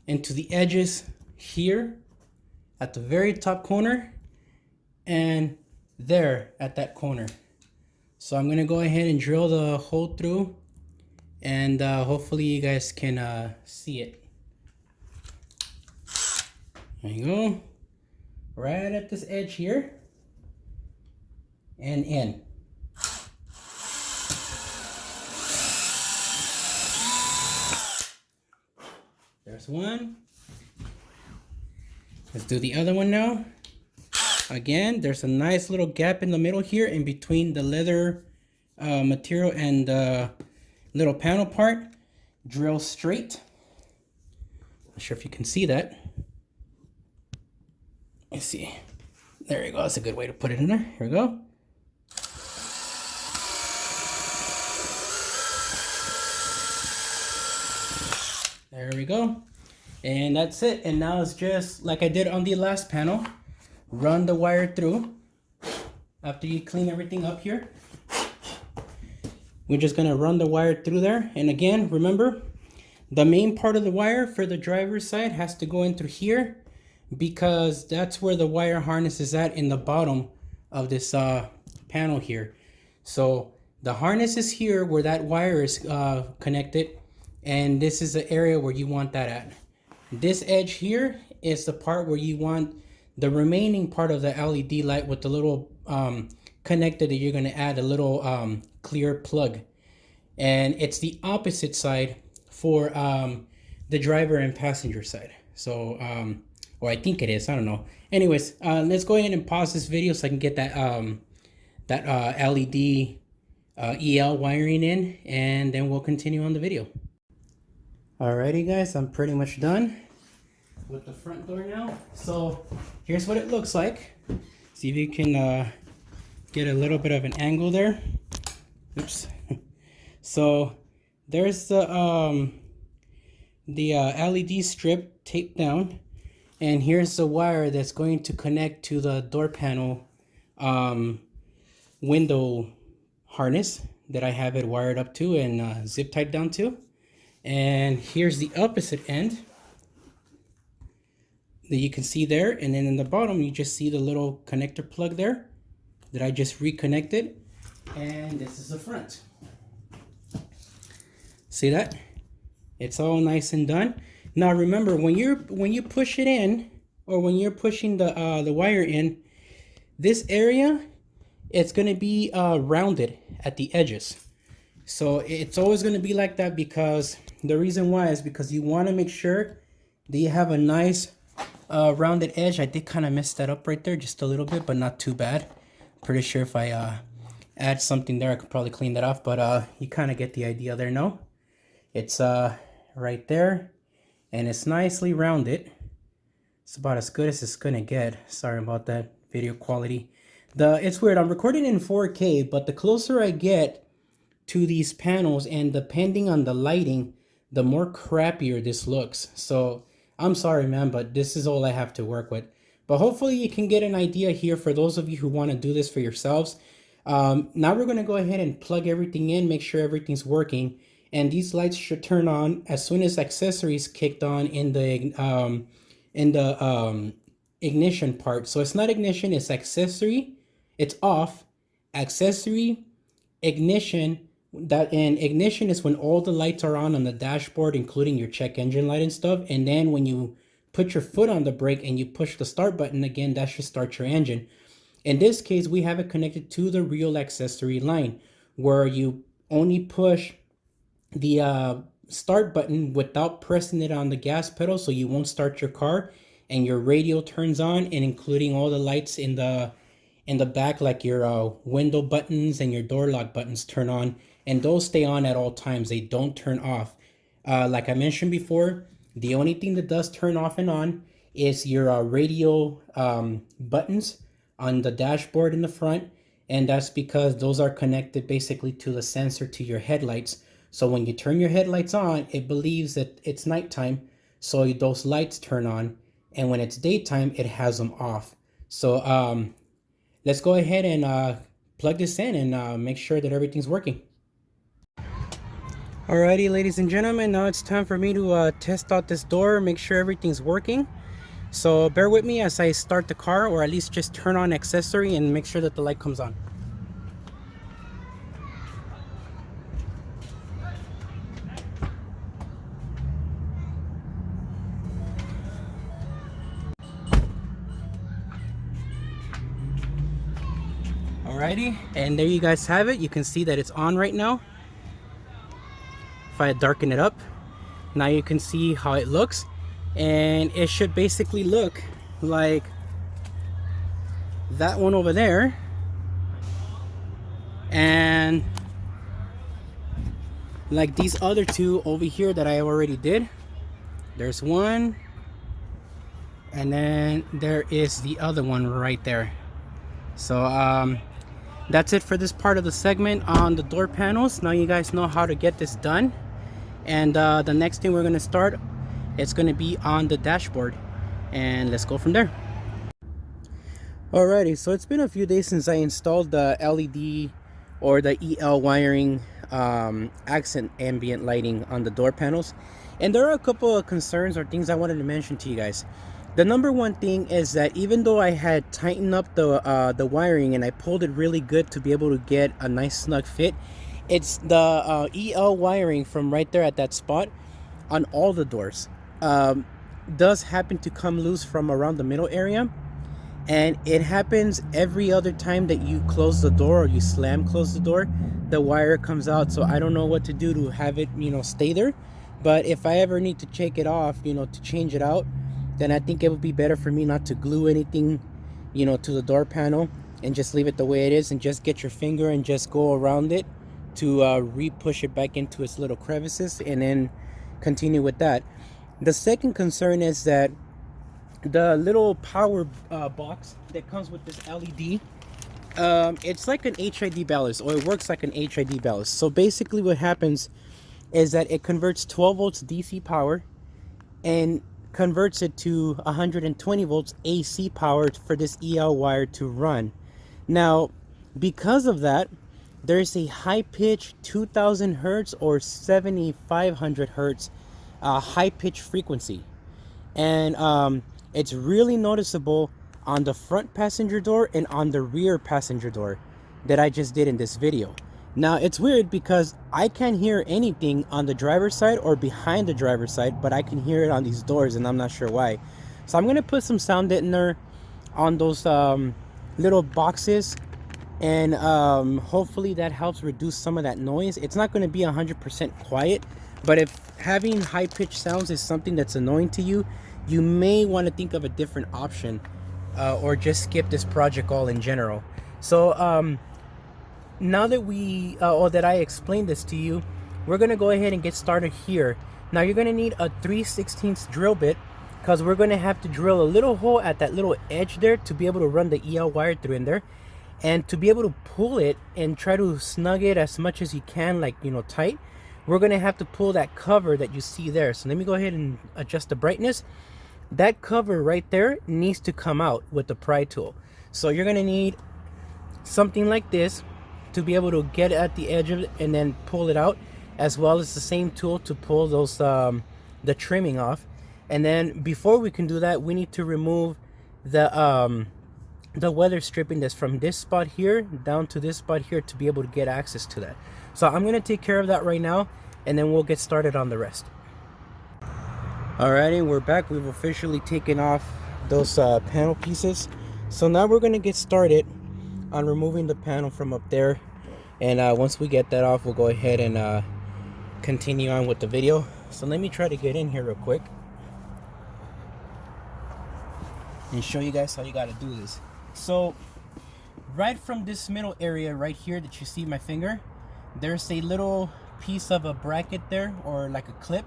into the edges here at the very top corner and there at that corner. So I'm gonna go ahead and drill the hole through, and hopefully you guys can see it. There you go, right at this edge here and in. There's one. Let's do the other one now. Again, there's a nice little gap in the middle here in between the leather material and the little panel part. Drill straight. Not sure if you can see that. Let's see. There you go. That's a good way to put it in there. Here we go. There we go. And that's it. And now it's just like I did on the last panel. Run the wire through. After you clean everything up here, we're just going to run the wire through there. And again, remember, the main part of the wire for the driver's side has to go in through here, because that's where the wire harness is at in the bottom of this panel here. So the harness is here where that wire is connected, and this is the area where you want that at. This edge here is the part where you want the remaining part of the LED light with the little connector that you're going to add a little clear plug. And it's the opposite side for the driver and passenger side. So, or I think it is, I don't know. Anyways, let's go ahead and pause this video so I can get that LED EL wiring in, and then we'll continue on the video. Alrighty guys, I'm pretty much done with the front door now. So here's what it looks like. See if you can get a little bit of an angle there. Oops. So there's the LED strip taped down, and here's the wire that's going to connect to the door panel window harness that I have it wired up to and zip tied down to. And here's the opposite end that you can see there, and then in the bottom you just see the little connector plug there that I just reconnected, and this is the front. See that? It's all nice and done. Now remember, when you push it in, or when you're pushing the wire in, this area, it's going to be rounded at the edges. So it's always going to be like that, because the reason why is because you want to make sure that you have a nice rounded edge. I did kind of mess that up right there just a little bit, but not too bad. Pretty sure if I add something there, I could probably clean that off, but you kind of get the idea there. No, it's right there, and it's nicely rounded. It's about as good as it's gonna get. Sorry about that video quality. It's weird, I'm recording in 4K, but the closer I get to these panels, and depending on the lighting, the more crappier this looks. So I'm sorry, man, but this is all I have to work with. But hopefully you can get an idea here for those of you who want to do this for yourselves. Now we're going to go ahead and plug everything in, make sure everything's working. And these lights should turn on as soon as accessories kicked on in the ignition part. So it's not ignition, it's accessory. It's off, accessory, ignition. That and ignition is when all the lights are on the dashboard, including your check engine light and stuff. And then when you put your foot on the brake and you push the start button again, that should start your engine. In this case, we have it connected to the real accessory line, where you only push the start button without pressing it on the gas pedal, so you won't start your car, and your radio turns on, and including all the lights in the back, like your window buttons and your door lock buttons, turn on, and those stay on at all times. They don't turn off. Like I mentioned before, the only thing that does turn off and on is your radio buttons on the dashboard in the front, and that's because those are connected basically to the sensor to your headlights. So when you turn your headlights on, it believes that it's nighttime, so those lights turn on, and when it's daytime, it has them off. So let's go ahead and plug this in and make sure that everything's working. Alrighty, ladies and gentlemen, now it's time for me to test out this door, make sure everything's working. So bear with me as I start the car, or at least just turn on accessory and make sure that the light comes on. Alrighty, and there you guys have it. You can see that it's on right now. If I darken it up, now you can see how it looks, and it should basically look like that one over there, and like these other two over here that I already did. There's one, and then there is the other one right there. So that's it for this part of the segment on the door panels. Now you guys know how to get this done. And the next thing we're going to start, it's going to be on the dashboard, and let's go from there. Alrighty, so it's been a few days since I installed the LED or the EL wiring accent ambient lighting on the door panels, and there are a couple of concerns or things I wanted to mention to you guys. The number one thing is that even though I had tightened up the wiring and I pulled it really good to be able to get a nice snug fit, it's the EL wiring from right there at that spot on all the doors. does happen to come loose from around the middle area, and it happens every other time that you close the door or you close the door, the wire comes out. So I don't know what to do to have it, you know, stay there. But if I ever need to take it off, you know, to change it out, then I think it would be better for me not to glue anything, you know, to the door panel, and just leave it the way it is, and just get your finger and just go around it to re-push it back into its little crevices, and then continue with that. The second concern is that the little power box that comes with this LED, it's like an HID ballast, or it works like an HID ballast. So basically what happens is that it converts 12 volts DC power and converts it to 120 volts AC power for this EL wire to run. Now, because of that, there's a high pitch 2000 hertz or 7500 hertz high pitch frequency, and it's really noticeable on the front passenger door and on the rear passenger door that I just did in this video. Now it's weird because I can't hear anything on the driver's side or behind the driver's side, but I can hear it on these doors, and I'm not sure why. So I'm gonna put some sound deadener on those little boxes, and hopefully that helps reduce some of that noise. It's not going to be 100% quiet, but if having high-pitched sounds is something that's annoying to you, you may want to think of a different option, or just skip this project all in general. So now that that I explained this to you, we're going to go ahead and get started here. Now you're going to need a 3/16 drill bit, because we're going to have to drill a little hole at that little edge there to be able to run the EL wire through in there. And to be able to pull it and try to snug it as much as you can, like, you know, tight, we're going to have to pull that cover that you see there. So let me go ahead and adjust the brightness. That cover right there needs to come out with the pry tool. So you're going to need something like this to be able to get at the edge of it and then pull it out, as well as the same tool to pull those the trimming off. And then before we can do that, we need to remove the weather stripping that's from this spot here down to this spot here to be able to get access to that. So I'm going to take care of that right now, and then we'll get started on the rest. Alrighty, we're back. We've officially taken off those panel pieces. So now we're going to get started on removing the panel from up there, and once we get that off, we'll go ahead and continue on with the video. So let me try to get in here real quick and show you guys how you got to do this. So right from this middle area right here that you see my finger, there's a little piece of a bracket there, or like a clip.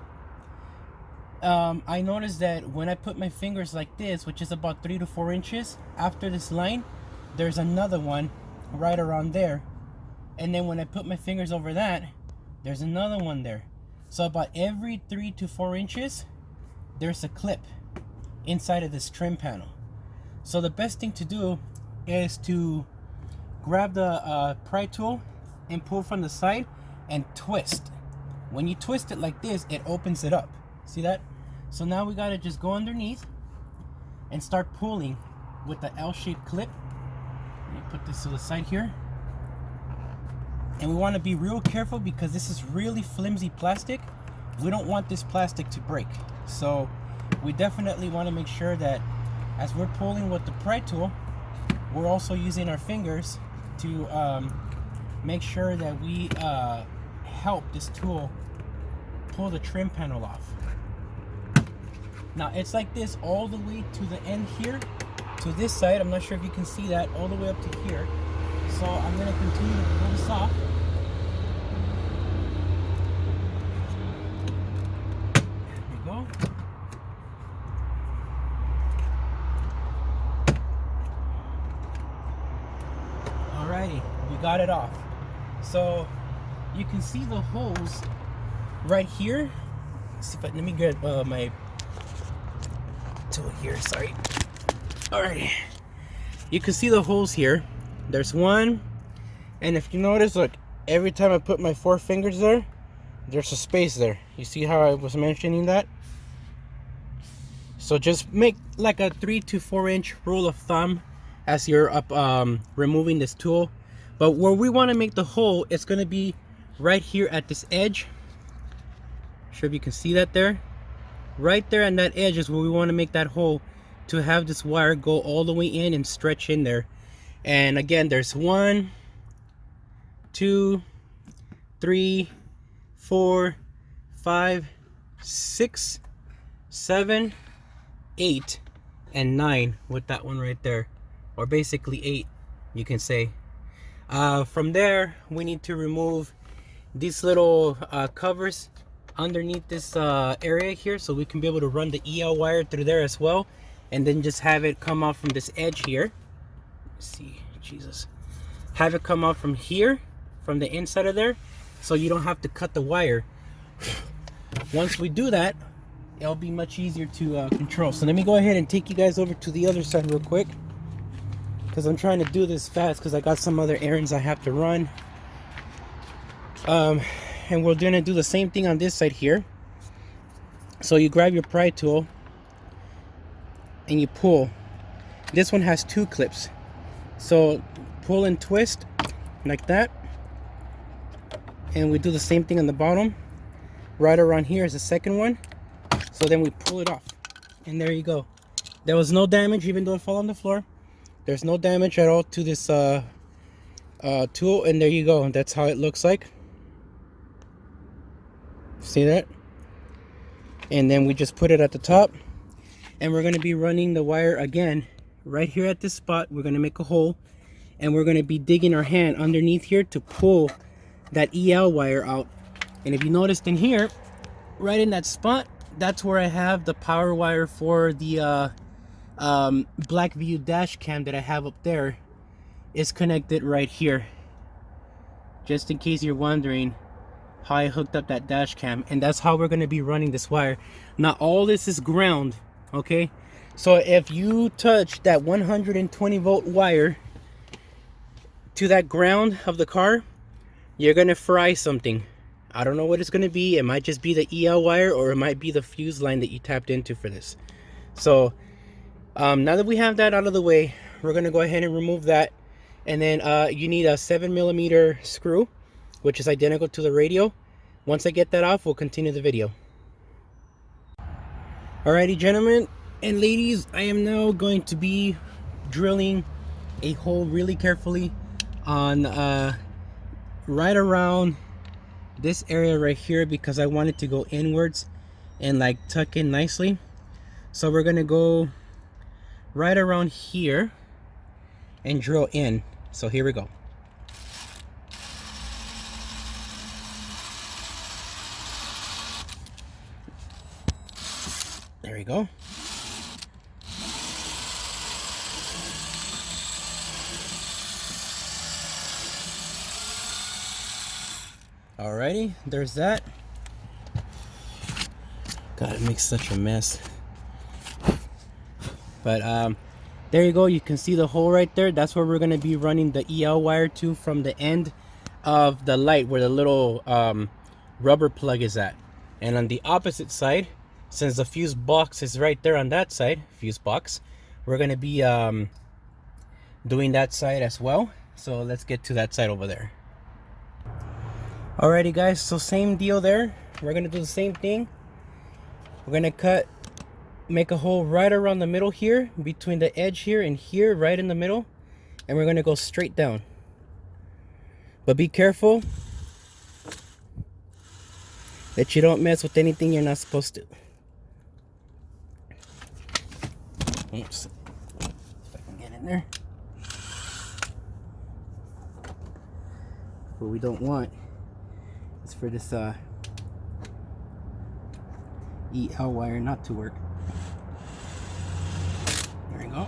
I noticed that when I put my fingers like this, which is about 3 to 4 inches after this line, there's another one right around there, and then when I put my fingers over that, there's another one there. So about every 3 to 4 inches there's a clip inside of this trim panel. So the best thing to do is to grab the pry tool and pull from the side and twist. When you twist it like this, it opens it up. See that? So now we gotta just go underneath and start pulling with the L-shaped clip. Let me put this to the side here. And we want to be real careful because this is really flimsy plastic. We don't want this plastic to break. So we definitely want to make sure that as we're pulling with the pry tool, we're also using our fingers to make sure that we help this tool pull the trim panel off. Now it's like this all the way to the end here, to this side. I'm not sure if you can see that, all the way up to here. So I'm going to continue to pull this off. There we go. Alrighty, we got it off. So you can see the holes right here. Let's see if let me get my tool here, sorry. Alrighty, you can see the holes here. There's one, and if you notice, look, every time I put my 4 fingers there, there's a space there. You see how I was mentioning that? So just make like a 3 to 4 inch rule of thumb as you're up removing this tool. But where we want to make the hole, it's going to be right here at this edge. Sure if you can see that there. right there on that edge is where we want to make that hole to have this wire go all the way in and stretch in there. And again, there's 1, 2, 3, 4, 5, 6, 7, 8, and 9 with that one right there, or basically 8, you can say. From there, we need to remove these little covers underneath this area here, so we can be able to run the EL wire through there as well, and then just have it come out from this edge here. Let's see, Jesus, have it come out from here, from the inside of there, so you don't have to cut the wire. Once we do that, it'll be much easier to control. So let me go ahead and take you guys over to the other side real quick, because I'm trying to do this fast because I got some other errands I have to run. And we're gonna do the same thing on this side here. So you grab your pry tool and you pull. This one has 2 clips, so pull and twist like that, and we do the same thing on the bottom. Right around here is the second one, so then we pull it off, and there you go. There was no damage, even though it fell on the floor. There's no damage at all to this tool, and there you go. And that's how it looks like. See that? And then we just put it at the top, and we're going to be running the wire again right here at this spot. We're going to make a hole, and we're going to be digging our hand underneath here to pull that EL wire out. And if you noticed in here, right in that spot, that's where I have the power wire for the Blackview dash cam that I have up there. Is connected right here, just in case you're wondering how I hooked up that dash cam. And that's how we're going to be running this wire. Now all this is ground, okay? So if you touch that 120 volt wire to that ground of the car, you're going to fry something. I don't know what it's going to be. It might just be the EL wire, or it might be the fuse line that you tapped into for this. So now that we have that out of the way, we're going to go ahead and remove that. And then you need a 7mm screw, which is identical to the radio. Once I get that off, we'll continue the video. Alrighty, gentlemen and ladies, I am now going to be drilling a hole really carefully on right around this area right here, because I want it to go inwards and like tuck in nicely. So we're gonna go right around here and drill in. So here we go. There we go. Alrighty, there's that. God, it makes such a mess. But there you go. You can see the hole right there. That's where we're going to be running the EL wire to from the end of the light, where the little rubber plug is at. And on the opposite side, since the fuse box is right there on that side, fuse box, we're going to be doing that side as well. So let's get to that side over there. Alrighty guys, so same deal there. We're going to do the same thing. We're going to make a hole right around the middle here, between the edge here and here, right in the middle, and we're going to go straight down. But be careful that you don't mess with anything you're not supposed to. Oops. If I can get in there. What we don't want is for this EL wire not to work. There we go.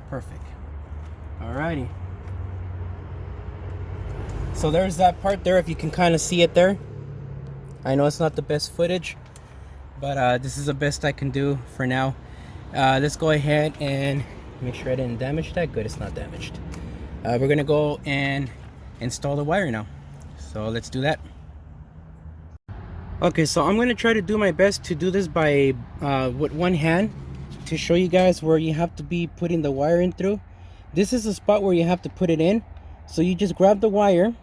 Perfect. Alrighty. So there's that part there, if you can kind of see it there. I know it's not the best footage, but this is the best I can do for now. Let's go ahead and make sure I didn't damage that. Good, it's not damaged. We're gonna go and install the wire now. So let's do that. Okay, so I'm gonna try to do my best to do this by with one hand, to show you guys where you have to be putting the wire in through. This is the spot where you have to put it in. So you just grab the wire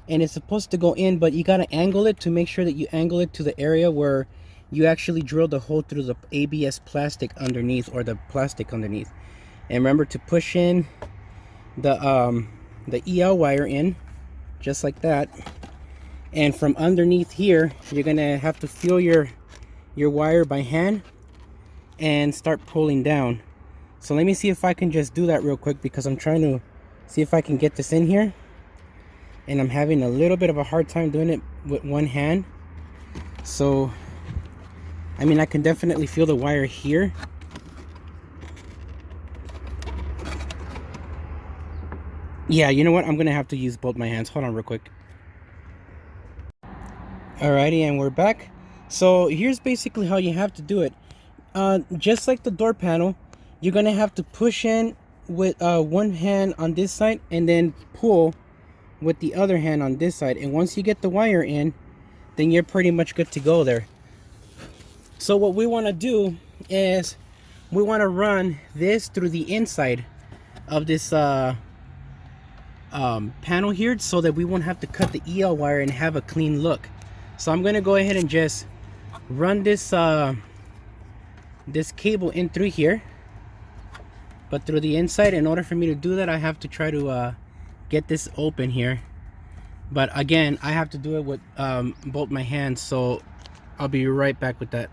and it's supposed to go in, but you got to angle it to make sure that you angle it to the area where you actually drill the hole through the ABS plastic underneath, or the plastic underneath. And remember to push in the EL wire in just like that, and from underneath here you're gonna have to feel your wire by hand and start pulling down. So let me see if I can just do that real quick, because I'm trying to see if I can get this in here, and I'm having a little bit of a hard time doing it with one hand. So I mean, I can definitely feel the wire here. Yeah, you know what? I'm gonna have to use both my hands. Hold on real quick. Alrighty, and we're back. So here's basically how you have to do it. Just like the door panel, you're gonna have to push in with one hand on this side, and then pull with the other hand on this side. And once you get the wire in, then you're pretty much good to go there. So what we want to do is we want to run this through the inside of this panel here, so that we won't have to cut the EL wire and have a clean look. So I'm gonna go ahead and just run this this cable in through here, but through the inside. In order for me to do that, I have to try to get this open here, but again I have to do it with both my hands, so I'll be right back with that.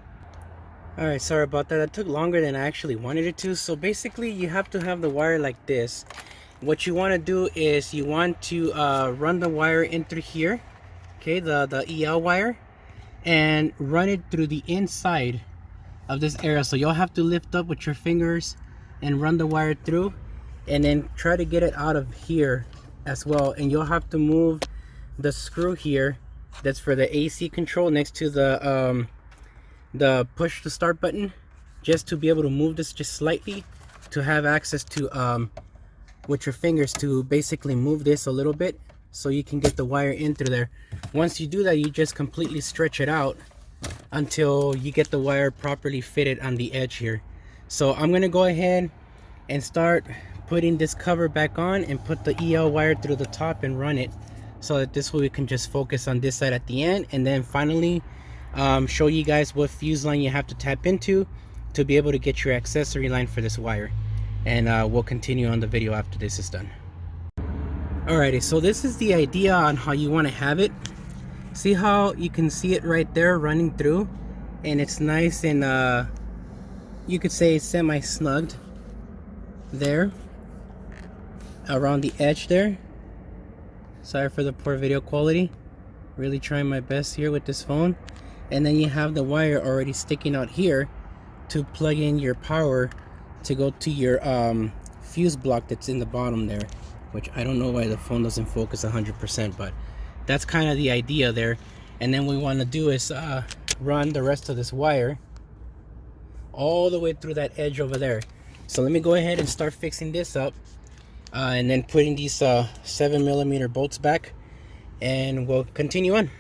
Alright, sorry about that. That took longer than I actually wanted it to. So basically you have to have the wire like this. What you want to do is you want to run the wire in through here, okay, the EL wire, and run it through the inside of this area. So you'll have to lift up with your fingers and run the wire through, and then try to get it out of here as well. And you'll have to move the screw here that's for the AC control next to the push to start button, just to be able to move this just slightly, to have access to with your fingers to basically move this a little bit so you can get the wire in through there. Once you do that, you just completely stretch it out until you get the wire properly fitted on the edge here. So I'm gonna go ahead and start putting this cover back on and put the EL wire through the top and run it, so that this way we can just focus on this side at the end, and then finally show you guys what fuse line you have to tap into to be able to get your accessory line for this wire. And we'll continue on the video after this is done. Alrighty, so this is the idea on how you want to have it. See how you can see it right there running through, and it's nice and you could say semi-snugged there around the edge there. Sorry for the poor video quality, really trying my best here with this phone. And then you have the wire already sticking out here to plug in your power to go to your fuse block that's in the bottom there, which I don't know why the phone doesn't focus 100%, but that's kind of the idea there. And then what we want to do is run the rest of this wire all the way through that edge over there. So let me go ahead and start fixing this up, and then putting these 7mm bolts back, and we'll continue on.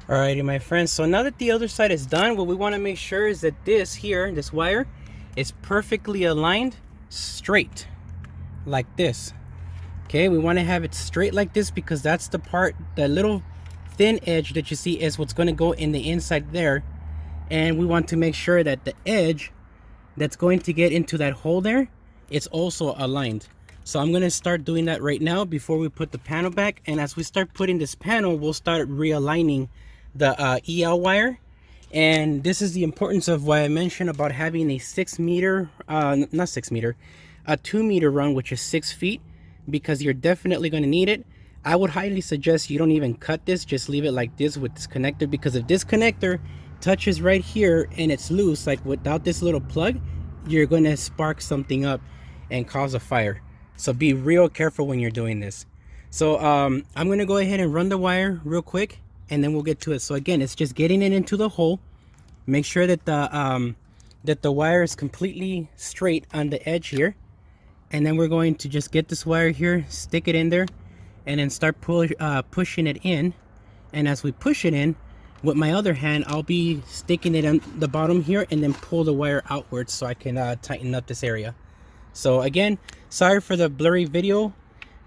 Alrighty, my friends, so now that the other side is done, what we want to make sure is that this here, this wire, is perfectly aligned straight like this. Okay, we want to have it straight like this, because that's the part, the little thin edge that you see is what's going to go in the inside there. And we want to make sure that the edge that's going to get into that hole there, it's also aligned. So I'm going to start doing that right now before we put the panel back. And as we start putting this panel, we'll start realigning the EL wire. And this is the importance of why I mentioned about having a 6 meter, not 6 meter, a 2 meter run, which is 6 feet, because you're definitely going to need it. I would highly suggest you don't even cut this, just leave it like this with this connector, because if this connector touches right here and it's loose, like without this little plug, you're going to spark something up and cause a fire. So be real careful when you're doing this. So I'm going to go ahead and run the wire real quick, and then we'll get to it. So again, it's just getting it into the hole. Make sure that the wire is completely straight on the edge here, and then we're going to just get this wire here, stick it in there, and then start pushing it in. And as we push it in, with my other hand, I'll be sticking it on the bottom here, and then pull the wire outwards so I can tighten up this area. So again, sorry for the blurry video,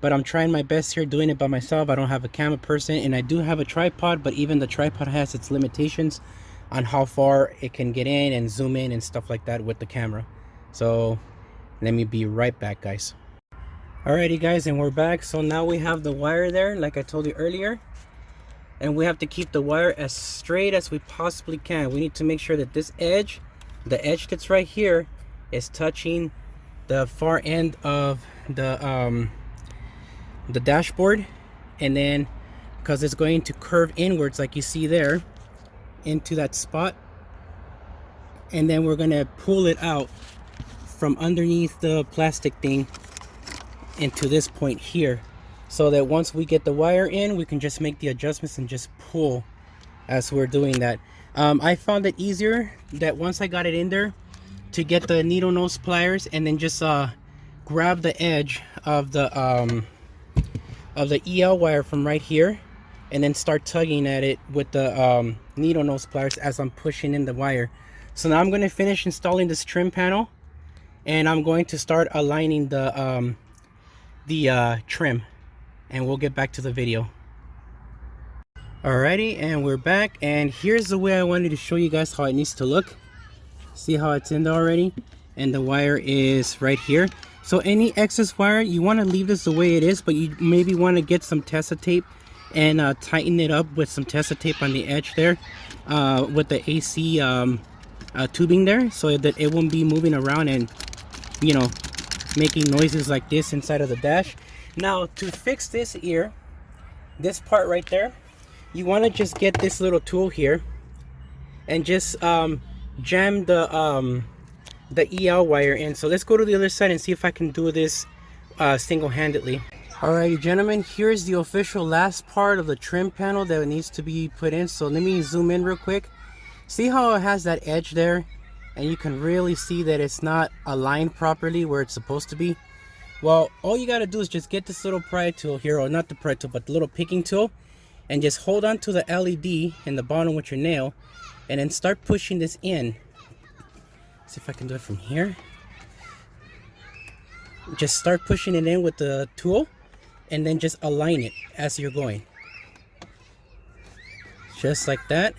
but I'm trying my best here doing it by myself. I don't have a camera person, and I do have a tripod, but even the tripod has its limitations on how far it can get in and zoom in and stuff like that with the camera. So let me be right back, guys. Alrighty guys, and we're back. So now we have the wire there like I told you earlier, and we have to keep the wire as straight as we possibly can. We need to make sure that this edge, the edge that's right here, is touching the far end of the dashboard, and then because it's going to curve inwards like you see there into that spot, and then we're going to pull it out from underneath the plastic thing into this point here, so that once we get the wire in, we can just make the adjustments and just pull as we're doing that. I found it easier that once I got it in there to get the needle nose pliers and then just grab the edge of the EL wire from right here and then start tugging at it with the needle nose pliers as I'm pushing in the wire. So now I'm going to finish installing this trim panel, and I'm going to start aligning the trim, and we'll get back to the video. Alrighty, and we're back, and here's the way I wanted to show you guys how it needs to look. See how it's in there already, and the wire is right here. So any excess wire, you want to leave this the way it is, but you maybe want to get some Tasso tape and tighten it up with some Tasso tape on the edge there with the AC tubing there, so that it won't be moving around and, you know, making noises like this inside of the dash. Now to fix this here, this part right there, you want to just get this little tool here and just jam the EL wire in. So let's go to the other side and see if I can do this single-handedly. Alrighty gentlemen, here's the official last part of the trim panel that needs to be put in. So let me zoom in real quick. See how it has that edge there, and you can really see that it's not aligned properly where it's supposed to be. Well, all you got to do is just get this little pry tool here, or not the pry tool, but the little picking tool, and just hold on to the LED in the bottom with your nail, and then start pushing this in. See if I can do it from here. Just start pushing it in with the tool, and then just align it as you're going, just like that.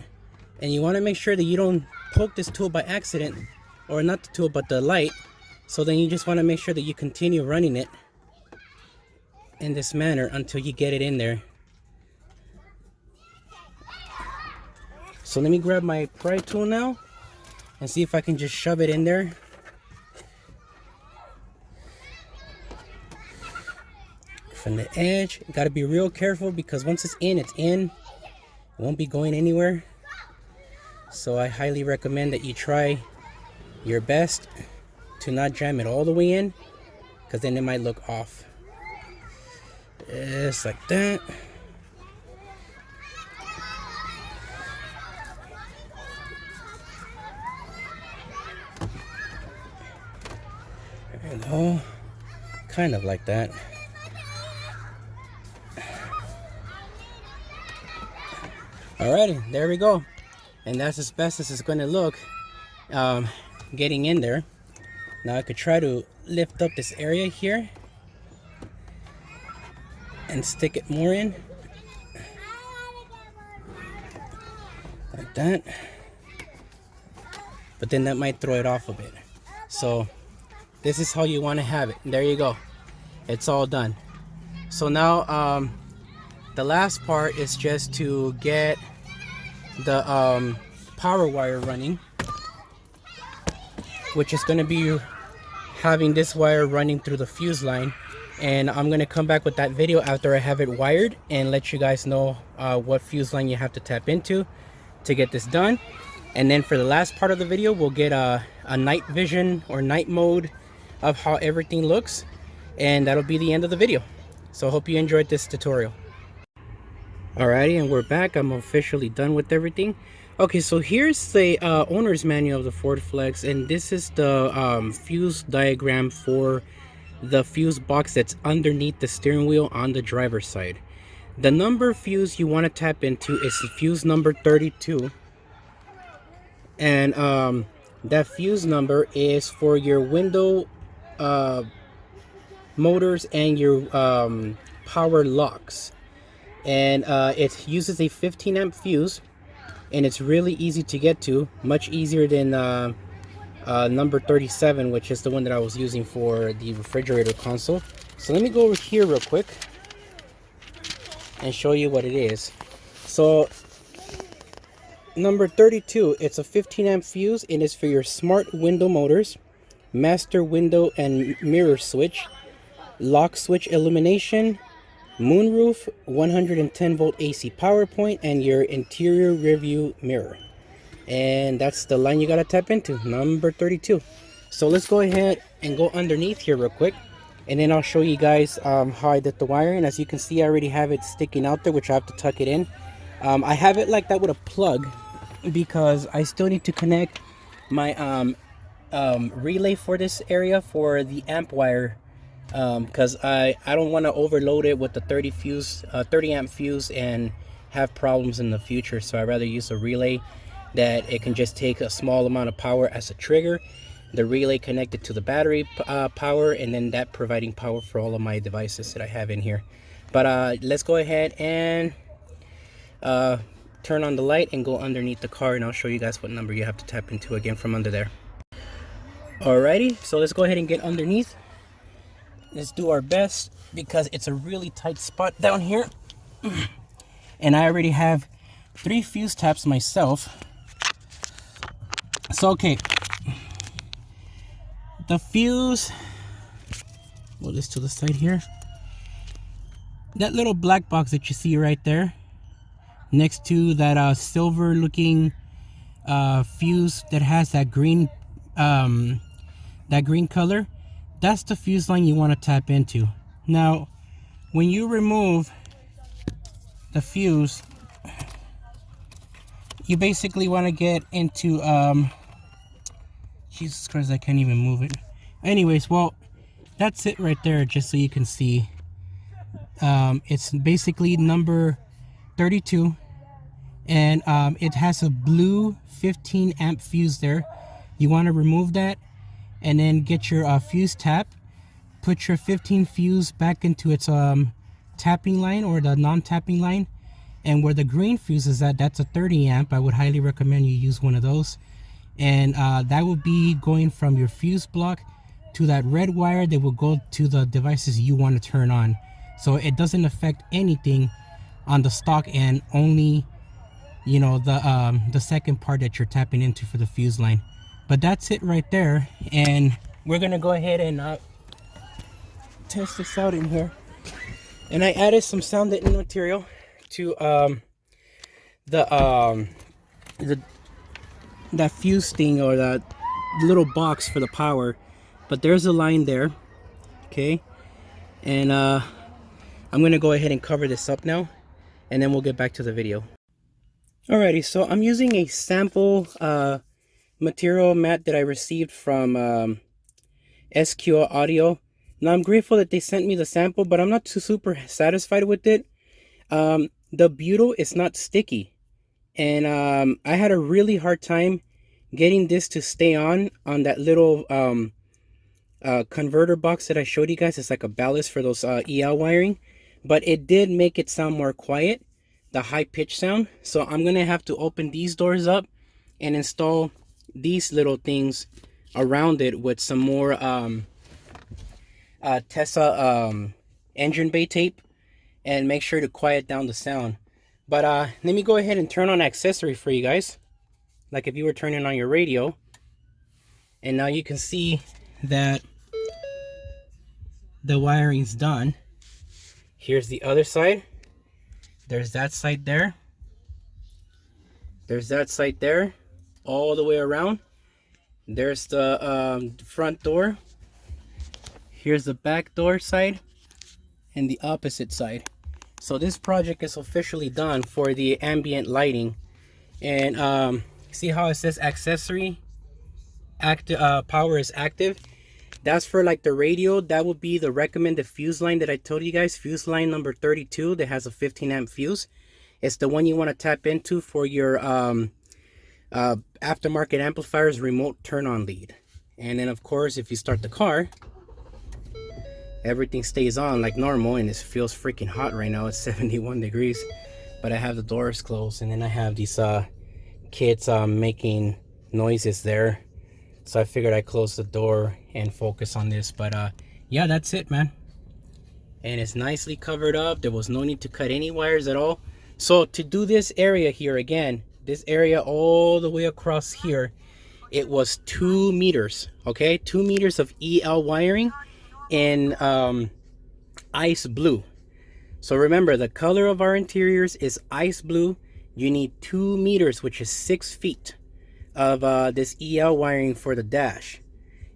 And you want to make sure that you don't poke this tool by accident, or not the tool but the light. So then you just want to make sure that you continue running it in this manner until you get it in there. So let me grab my pry tool now and see if I can just shove it in there. From the edge, you got to be real careful, because once it's in, it's in. It won't be going anywhere. So I highly recommend that you try your best to not jam it all the way in, because then it might look off. Just like that. There we go. Kind of like that. Alrighty, there we go. And that's as best as it's going to look getting in there. Now I could try to lift up this area here and stick it more in, like that, but then that might throw it off a bit. So this is how you want to have it. There you go, it's all done. So now the last part is just to get the power wire running, which is going to be having this wire running through the fuse line. And I'm going to come back with that video after I have it wired and let you guys know what fuse line you have to tap into to get this done. And then for the last part of the video, we'll get a night vision or night mode of how everything looks, and that'll be the end of the video. So I hope you enjoyed this tutorial. Alrighty, and we're back. I'm officially done with everything. Okay, so here's the owner's manual of the Ford Flex, and this is the fuse diagram for the fuse box that's underneath the steering wheel on the driver's side. The number fuse you want to tap into is fuse number 32, and that fuse number is for your window motors and your power locks. And it uses a 15 amp fuse, and it's really easy to get to, much easier than number 37, which is the one that I was using for the refrigerator console. So let me go over here real quick and show you what it is. So number 32, it's a 15 amp fuse, and it's for your smart window motors, master window and mirror switch, lock switch illumination, moonroof, 110 volt AC power point, and your interior rear view mirror. And that's the line you gotta tap into, number 32. So let's go ahead and go underneath here real quick, and then I'll show you guys how I did the wiring. As you can see, I already have it sticking out there, which I have to tuck it in. I have it like that with a plug because I still need to connect my relay for this area for the amp wire, because I don't want to overload it with the 30 amp fuse and have problems in the future. So I'd rather use a relay that it can just take a small amount of power as a trigger, the relay connected to the battery power, and then that providing power for all of my devices that I have in here. But let's go ahead and turn on the light and go underneath the car, and I'll show you guys what number you have to tap into again from under there. Alrighty, so let's go ahead and get underneath. Let's do our best because it's a really tight spot down here. And I already have 3 fuse taps myself. So okay, the fuse, move this to the side here. That little black box that you see right there next to that silver looking fuse that has that green color, that's the fuse line you want to tap into. Now when you remove the fuse, you basically want to get into Jesus Christ, I can't even move it. Anyways, well, that's it right there, just so you can see. It's basically number 32, and it has a blue 15 amp fuse there. You want to remove that and then get your fuse tap, put your 15 fuse back into its tapping line or the non-tapping line, and where the green fuse is at, that's a 30 amp. I would highly recommend you use one of those, and that will be going from your fuse block to that red wire that will go to the devices you want to turn on. So it doesn't affect anything on the stock end, only, you know, the second part that you're tapping into for the fuse line. But that's it right there, and we're gonna go ahead and test this out in here. And I added some sound deadening material to that fuse thing, or that little box for the power. But there's a line there, okay, and I'm gonna go ahead and cover this up now, and then we'll get back to the video. Alrighty, so I'm using a sample material mat that I received from SQ Audio. Now I'm grateful that they sent me the sample, but I'm not too super satisfied with it. The butyl is not sticky, and I had a really hard time getting this to stay on that little converter box that I showed you guys. It's like a ballast for those EL wiring, but it did make it sound more quiet, the high pitch sound. So I'm gonna have to open these doors up and install these little things around it with some more Tasso engine bay tape, and make sure to quiet down the sound. But let me go ahead and turn on Accessory for you guys, like if you were turning on your radio. And now you can see that the wiring's done. Here's the other side. There's that side there. There's that side there, all the way around. There's the front door. Here's the back door side and the opposite side. So this project is officially done for the ambient lighting. And see how it says accessory active, power is active? That's for like the radio. That would be the recommended fuse line that I told you guys, fuse line number 32, that has a 15 amp fuse. It's the one you want to tap into for your aftermarket amplifiers remote turn on lead. And then of course, if you start the car, everything stays on like normal, and it feels freaking hot right now. It's 71 degrees, but I have the doors closed, and then I have these kids making noises there, so I figured I'd close the door and focus on this. But yeah, that's it, man. And it's nicely covered up. There was no need to cut any wires at all. So to do this area here, again, this area all the way across here, it was 2 meters, okay? 2 meters of EL wiring in ice blue. So remember, the color of our interiors is ice blue. You need 2 meters, which is 6 feet of this EL wiring for the dash.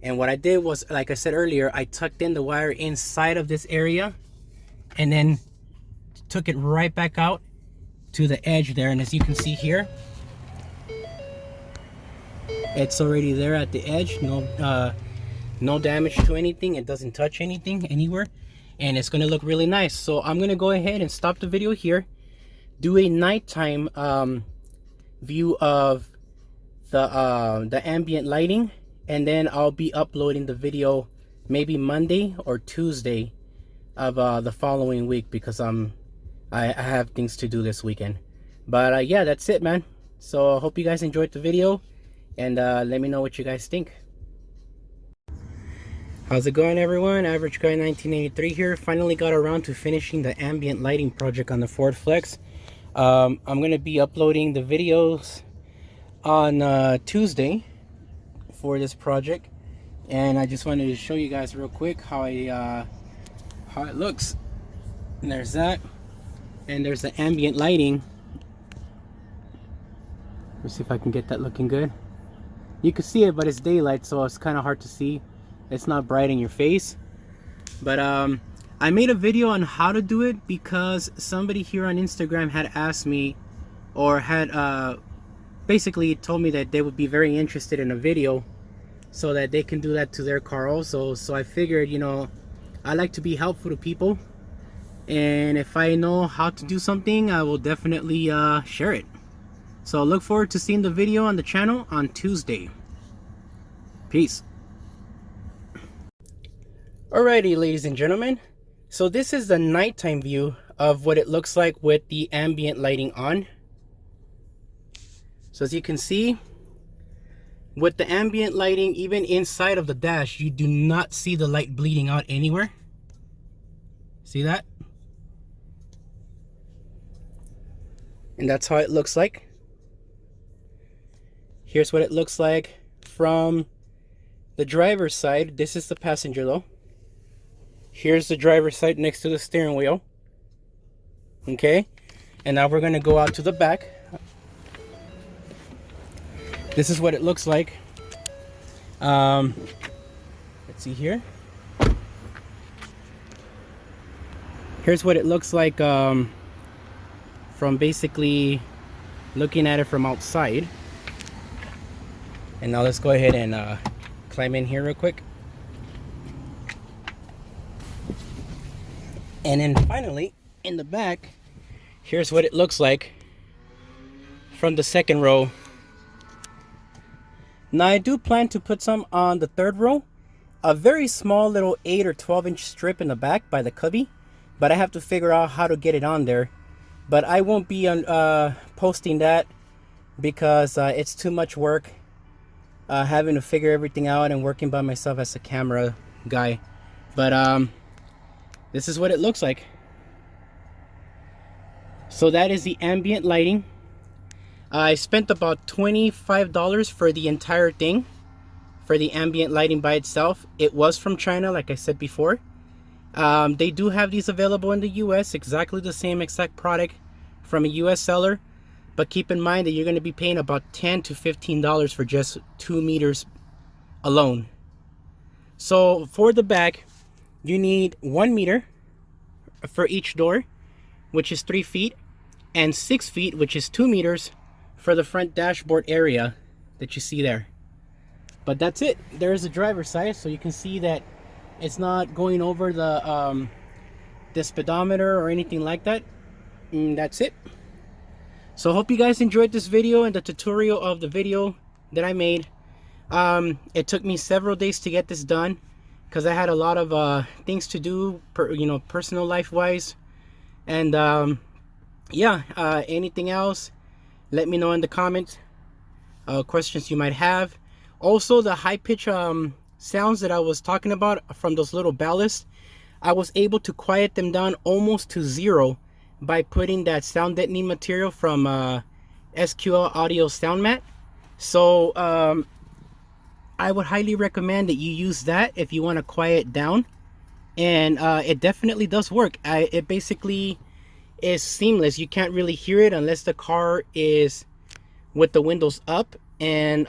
And what I did was, like I said earlier, I tucked in the wire inside of this area and then took it right back out to the edge there. And as you can see here, it's already there at the edge. No damage to anything. It doesn't touch anything anywhere, and it's gonna look really nice. So I'm gonna go ahead and stop the video here, do a nighttime view of the ambient lighting, and then I'll be uploading the video maybe Monday or Tuesday of the following week, because I have things to do this weekend. But yeah, that's it, man. So I hope you guys enjoyed the video, and let me know what you guys think. How's it going, everyone? Average Guy 1983 here. Finally got around to finishing the ambient lighting project on the Ford Flex. I'm gonna be uploading the videos on Tuesday for this project, and I just wanted to show you guys real quick how it looks. And there's that, and there's the ambient lighting. Let's see if I can get that looking good. You can see it, but it's daylight, so it's kind of hard to see. It's not bright in your face. But I made a video on how to do it because somebody here on Instagram had asked me, or had basically told me that they would be very interested in a video so that they can do that to their car also. So I figured, you know, I like to be helpful to people, and if I know how to do something, I will definitely share it. So look forward to seeing the video on the channel on Tuesday. Peace. Alrighty, ladies and gentlemen, so this is the nighttime view of what it looks like with the ambient lighting on. So as you can see, with the ambient lighting, even inside of the dash, you do not see the light bleeding out anywhere. See that? And that's how it looks like. Here's what it looks like from the driver's side. This is the passenger though. Here's the driver's side next to the steering wheel. Okay, and now we're gonna go out to the back. This is what it looks like. Let's see here. Here's what it looks like from basically looking at it from outside. And now let's go ahead and climb in here real quick. And then finally, in the back, here's what it looks like from the second row. Now I do plan to put some on the third row, a very small little 8 or 12-inch strip in the back by the cubby, but I have to figure out how to get it on there. But I won't be posting that because it's too much work having to figure everything out and working by myself as a camera guy. But this is what it looks like. So that is the ambient lighting. I spent about $25 for the entire thing, for the ambient lighting by itself. It was from China, like I said before. They do have these available in the US, exactly the same exact product from a US seller. But keep in mind that you're going to be paying about $10 to $15 for just 2 meters alone. So for the back, you need 1 meter for each door, which is 3 feet, and 6 feet, which is 2 meters for the front dashboard area that you see there. But that's it. There's the driver's side, so you can see that it's not going over the speedometer or anything like that. And that's it. So I hope you guys enjoyed this video and the tutorial of the video that I made. It took me several days to get this done, because I had a lot of things to do, personal life wise. And yeah, anything else, let me know in the comments, questions you might have. Also, the high pitch sounds that I was talking about from those little ballasts, I was able to quiet them down almost to zero by putting that sound deadening material from SQL Audio Sound Mat. So I would highly recommend that you use that if you want to quiet down, and it definitely does work. It basically is seamless. You can't really hear it unless the car is with the windows up, and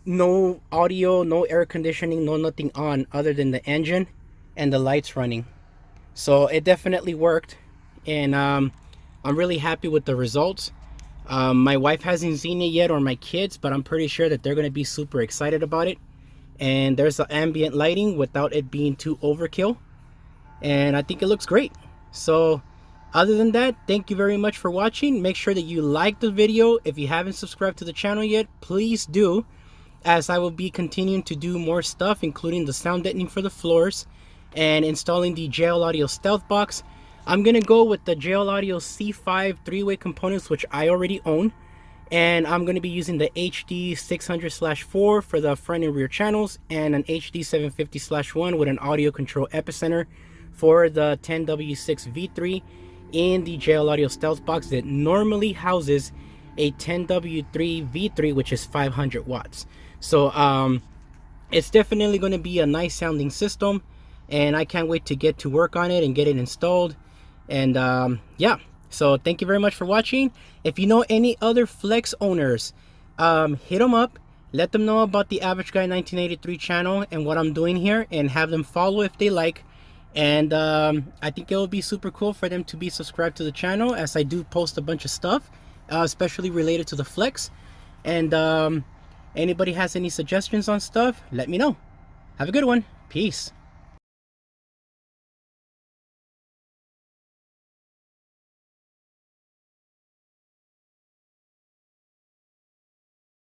no audio, no air conditioning, no nothing on other than the engine and the lights running. So it definitely worked, and I'm really happy with the results. My wife hasn't seen it yet, or my kids, but I'm pretty sure that they're going to be super excited about it. And there's the ambient lighting without it being too overkill, and I think it looks great. So other than that, thank you very much for watching. Make sure that you like the video. If you haven't subscribed to the channel yet, please do, as I will be continuing to do more stuff, including the sound deadening for the floors and installing the JL Audio Stealth Box. I'm gonna go with the JL Audio C5 3-way components, which I already own, and I'm gonna be using the HD 600/4 for the front and rear channels, and an HD 750/1 with an audio control epicenter for the 10W6 V3 in the JL Audio Stealth Box that normally houses a 10W3 V3, which is 500 watts. So it's definitely going to be a nice sounding system, and I can't wait to get to work on it and get it installed. And yeah, so thank you very much for watching. If you know any other Flex owners, hit them up, let them know about the Average Guy 1983 channel and what I'm doing here, and have them follow if they like. And I think it will be super cool for them to be subscribed to the channel, as I do post a bunch of stuff, especially related to the Flex. And anybody has any suggestions on stuff, let me know. Have a good one. Peace.